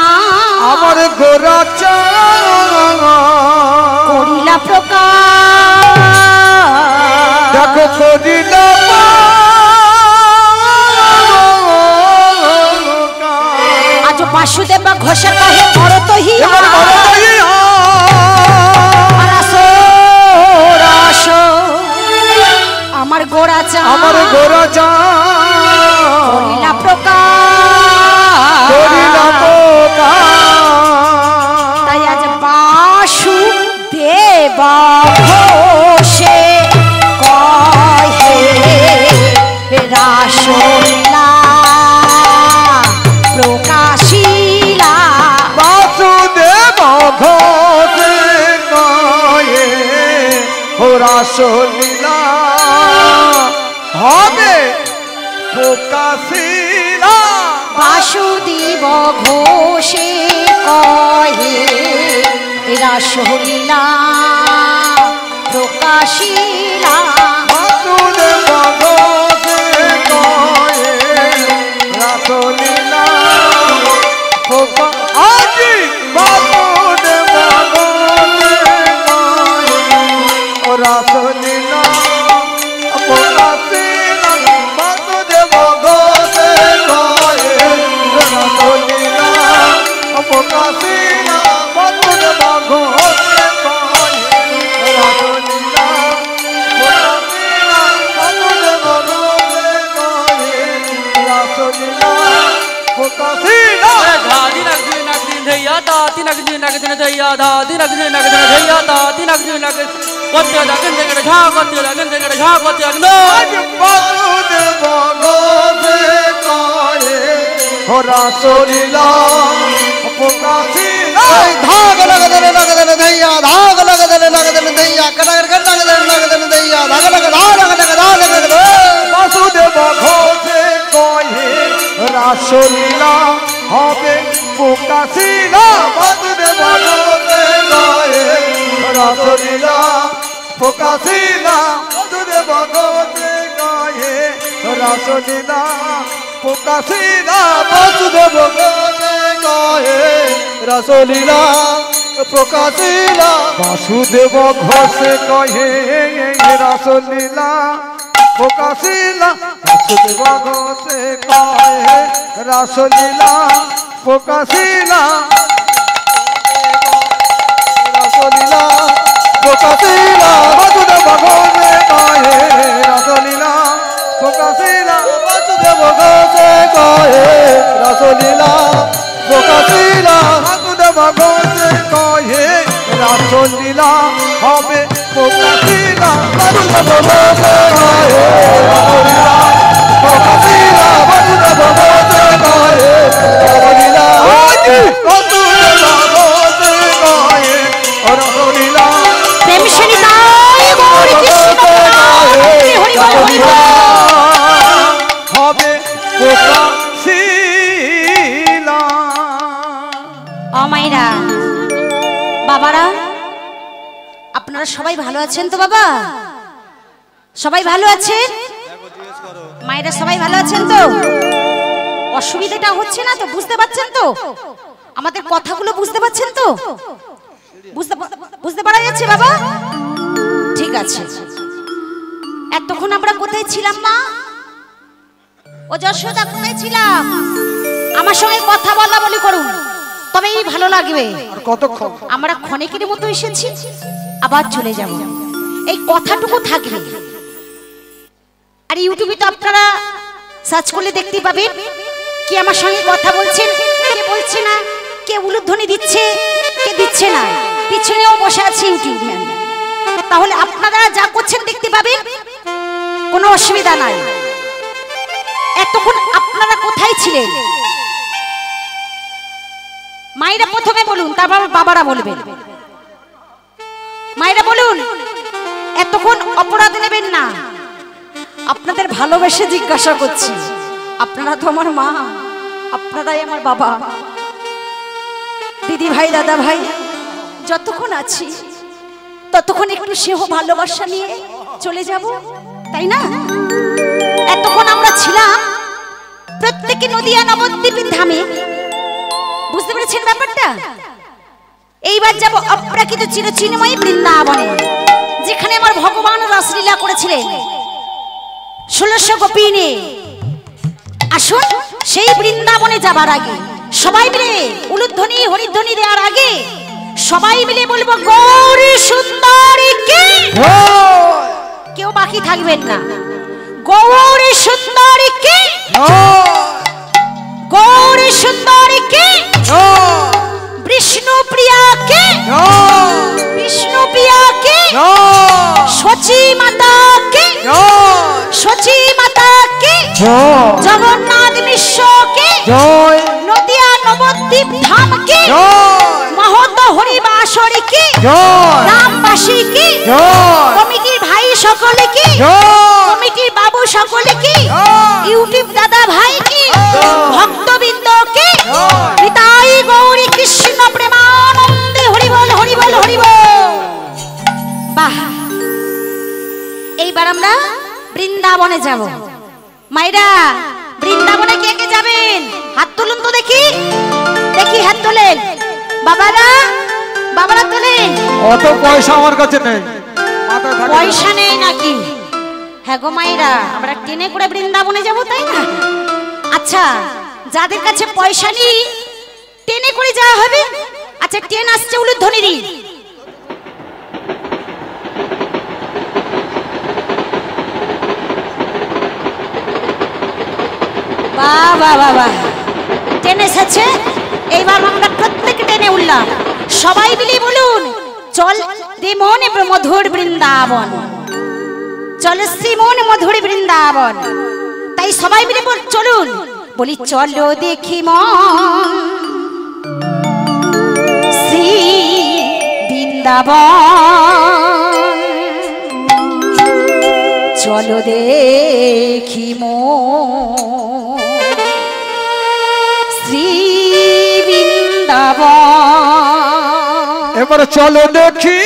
আমার গোড়া চা করিলা প্রকাশ, দেখো করিলা আজ বাসুদেব ঘোষে কহে, করো তো হিয়া, আর আসো আসো আমার গোড়া চা, আমার গোড়া চা করিলা প্রকাশ, করিলা প্রকাশ। তাই আজ বাসুদেব ঘোষে কহে রাসলীলা প্রকাশিলা, বাসুদেব ঘোষে কহে ও রাসলীলা হবে প্রকাশিলা। বাসুদেব ঘোষে কহে রাসলীলা প্রকাশিলা বাসুদেব ঘোষে কহে রাসলীলা আজি বাসুদেব ঘোষে কহে রাসলীলা প্রকাশিলা বাসুদেব ঘোষে কহে রাসলীলা প্রকাশিলা বাসুদেব ঘোষে কহে রাসলীলা প্রকাশিলা বাসুদেব ঘোষে কহে রাসলীলা প্রকাশিলা বাসুদেব ঘোষে কহে রাসলীলা প্রকাশিলা धाग लग देने दैया धाग लग देने दैया कनगर कर लग देने दैया धाग लग বাসুদেব ঘোষে কহে রাসলীলা হবে প্রকাশিলা বাসুদেব ঘোষে কহে রাসলীলা প্রকাশিলা বাসুদেব ঘোষে কহে রাসলীলা প্রকাশিলা বাসুদেব ঘোষে কহে রাসলীলা প্রকাশিলা বাসুদেব ঘোষে কহে রাসলীলা প্রকাশিলা বাসুদেব ঘোষে কহে রাসলীলা প্রকাশিলা রাসলীলা প্রকাশিলা বাসুদেব ঘোষে কহে রাসলীলা প্রকাশিলা বাসুদেব ঘোষে কহে রাসলীলা প্রকাশিলা বাসুদেব ঘোষে কহে রাসলীলা হবে প্রকাশিলা বাসুদেব ঘোষে কহে রাসলীলা প্রকাশিলা বাসুদেব ঘোষে কহে রাসলীলা বাসুদেব ঘোষে কহে রাসলীলা প্রেম শনিতায় গৌর কৃষ্ণ হরি হরি বল হবে প্রকাশিলা মায়েরা বাবারা আপনারা সবাই ভালো আছেন তো বাবা? সবাই ভালো আছেন? মায়েরা সবাই ভালো আছেন তো? অসুবিধাটা হচ্ছে না তো? বুঝতে পারছেন তো? আমাদের কথাগুলো বুঝতে পারছেন তো? বুঝতে পারা যাচ্ছে বাবা? ঠিক আছে। এতক্ষণ আমরা কোথায় ছিলাম মা? ও যশোদা কোথায় ছিলাম? আমার সঙ্গে কথা বলা বলি করুন, তবেই ভালো লাগবে। কতক্ষণ আমরা ক্ষণিকের মতো এসেছি, আবার চলে যাব, এই কথাটুকু থাকবে। আর ইউটিউবে তো আপনারা সার্চ করলে দেখতে পাবেন কে আমার সঙ্গে কথা বলছেন, কে বলছে না, কে উলুধ্বনি দিচ্ছে, কে দিচ্ছে না। পিছনেও বসে আছে ইউটিউব ম্যান, তাহলে আপনারা যা করছেন দেখতে পাবেন, কোনো অসুবিধা নাই। এতক্ষণ আপনারা কোথায় ছিলেন? মায়েরা প্রথমে বলুন, তারপর বাবারা বলবেন। মায়েরা বলুন, এতক্ষণ অপরাধ নেবেন না, আপনাদের ভালোবেসে জিজ্ঞাসা করছি। আপনারা তো আমার মা, আপনারাই আমার বাবা। দিদি ভাই, দাদা ভাই, যতক্ষণ আছি ততক্ষণ একটু সেহ ভালোবাসা নিয়ে চলে যাব, তাই না? এতক্ষণ আমরা ছিলাম প্রত্যেকে নদিয়া নবদ্বীপের ধামে, বুঝতে পেরেছেন ব্যাপারটা? এইবার যাব অপ্রাকৃত চিরচিন্ময়ী বৃন্দাবনে, যেখানে আমার ভগবান রাসলীলা করেছিলেন 1600 গোপী নিয়ে। আসুন, সেই বৃন্দাবনে যাবার আগে সবাই মিলে উলুধ্বনি হরিধ্বনি দেওয়ার আগে সবাই মিলে বলবো গৌরী সুন্দরী কি। কেউ বাকি থাকবেন না। গৌরী সুন্দরী কি, গৌরী সুন্দরী কি, বিষ্ণু প্রিয়া কি, বিষ্ণু প্রিয়া কি, সচী মাতা কি, সচী মাতা কি, জগন্নাথ মিশ্র কি, নদিয়া নবদ্বীপ ধাম কি, মহন্ত হরিবাসরী কি, রামবাসী কি, কমিটির ভাই সকলে কি, কমিটির বাবু সকলে কি, ইউটিউব দাদা ভাই কি, ভক্তবৃন্দ এইবার আমরা বৃন্দাবনে যাব। মায়েরা বৃন্দাবনে কে কে যাবেন হাত তুলুন তো দেখি, দেখি হাত তোলেন। বাবারা বাবারা তোলেন। অত পয়সা আমার কাছে নেই, মাথায় থাকে না। পয়সা নেই নাকি? হ্যাঁ গো মায়েরা, আমরা ট্রেনে করে বৃন্দাবনে যাব তাই না? আচ্ছা, যাদের কাছে পয়সা নেই ট্রেনে করে যাওয়া হবে। আচ্ছা, ট্রেন আসছে উলুধ্বনিরই। বাবা বাবা, ট্রেন এসেছে। এইবার আমরা প্রত্যেক ট্রেনে উঠলাম। সবাই মিলে বলুন, চল রে মন মধুর বৃন্দাবন, চল শ্রীমন মধুর বৃন্দাবন। তাই সবাই মিলে চলুন, বলি চলো দেখি মন শ্রী বৃন্দাবন, চলো দেখি মন শ্রী বৃন্দাবন। এবার চলো দেখি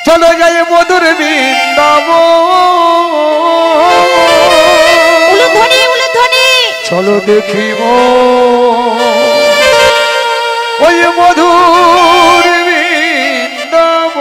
চলো যাই মধুর বৃন্দাবন, উলুধ্বনি উলুধ্বনি। চলো দেখি ওই মধুর বৃন্দাবন।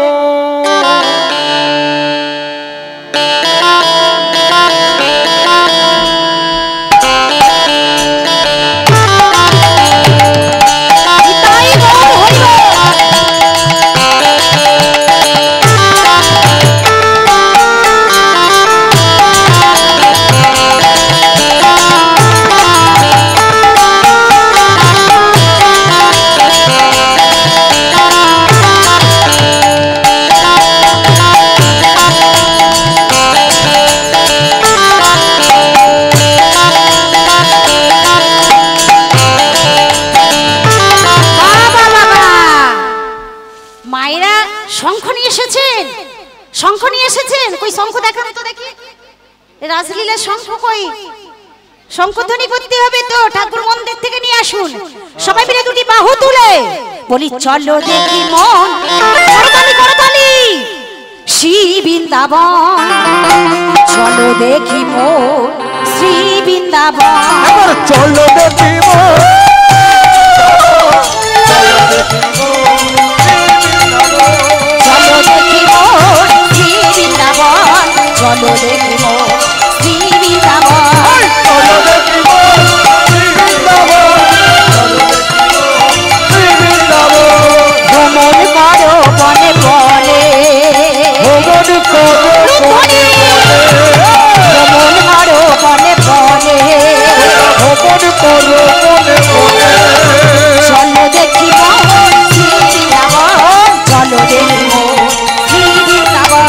শঙ্খ নিয়ে এসেছেন? কই শঙ্খ দেখান তো দেখি। রাসলীলা শঙ্খ কই? শঙ্খধ্বনি করতে হবে তো, ঠাকুর মন্দির থেকে নিয়ে আসুন। সবাই মিলে দুটি বাহু তুলে বলি চলো দেখি মন, করতালি করতালি, শ্রী বৃন্দাবন, চলো দেখি মন শ্রী বৃন্দাবন। এবার চলো দেখি চলো দেখি মন শ্রী বৃন্দাবন, চলো দেখি মন শ্রী বৃন্দাবন। ভ্রমণ করো বনে বনে, ভ্রমণ করো বনে বনে, চলো দেখি মন শ্রী বৃন্দাবন, চলো দেখি মন শ্রী বৃন্দাবন,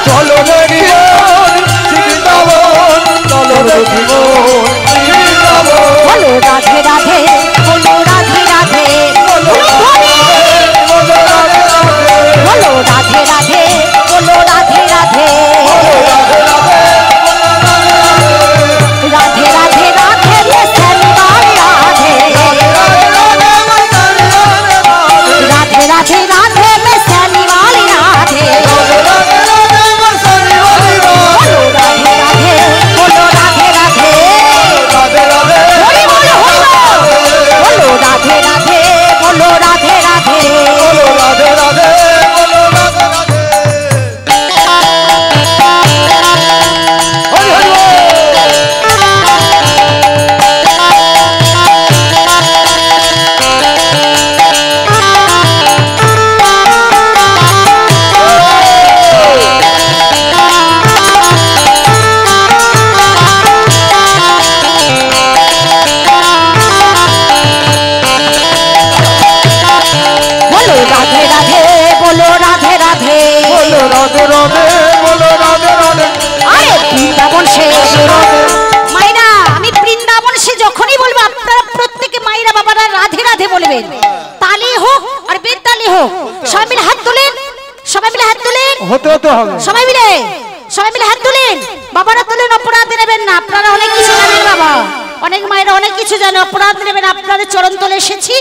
চলো দেখি বলো রাধে রাধে, বলো রাধে রাধে, বলো রাধে রাধে, বলো রাধে রাধে, রাধে রাধে রাধে রে শ্যামলাল রাধে, রাধে রাধে রাধে রে শ্যামলাল রাধে, বলো রাধে রাধে, বলো রাধে রাধে, হরি বল হরি বল, বলো রাধে রাধে, বলো রাধে রাধে, বলো রাধে রাধে, বলো রাধে রাধে, বলো রাধে রাধে, বলো রাধে রাধে। আরে বৃন্দাবন শেষ। মাইরা, আমি বৃন্দাবন সে যখনই বলবো আপনারা প্রত্যেকে মাইরা বাবারা রাধে রাধে বলবেন। তালি হোক আর বেতালি হোক, সবাই মিলে হাত তোলেন, সবাই মিলে হাত তোলেন, হতে হতে হবে। সবাই মিলে হাত তোলেন। বাবারা তোলেন, অপরাধ নেবেন না, আপনারা অনেক কিছু জানেন বাবা, অনেক মায়েরা অনেক কিছু জানে, অপরাধ নেবেন। আপনাদের চরণ তলে এসেছি।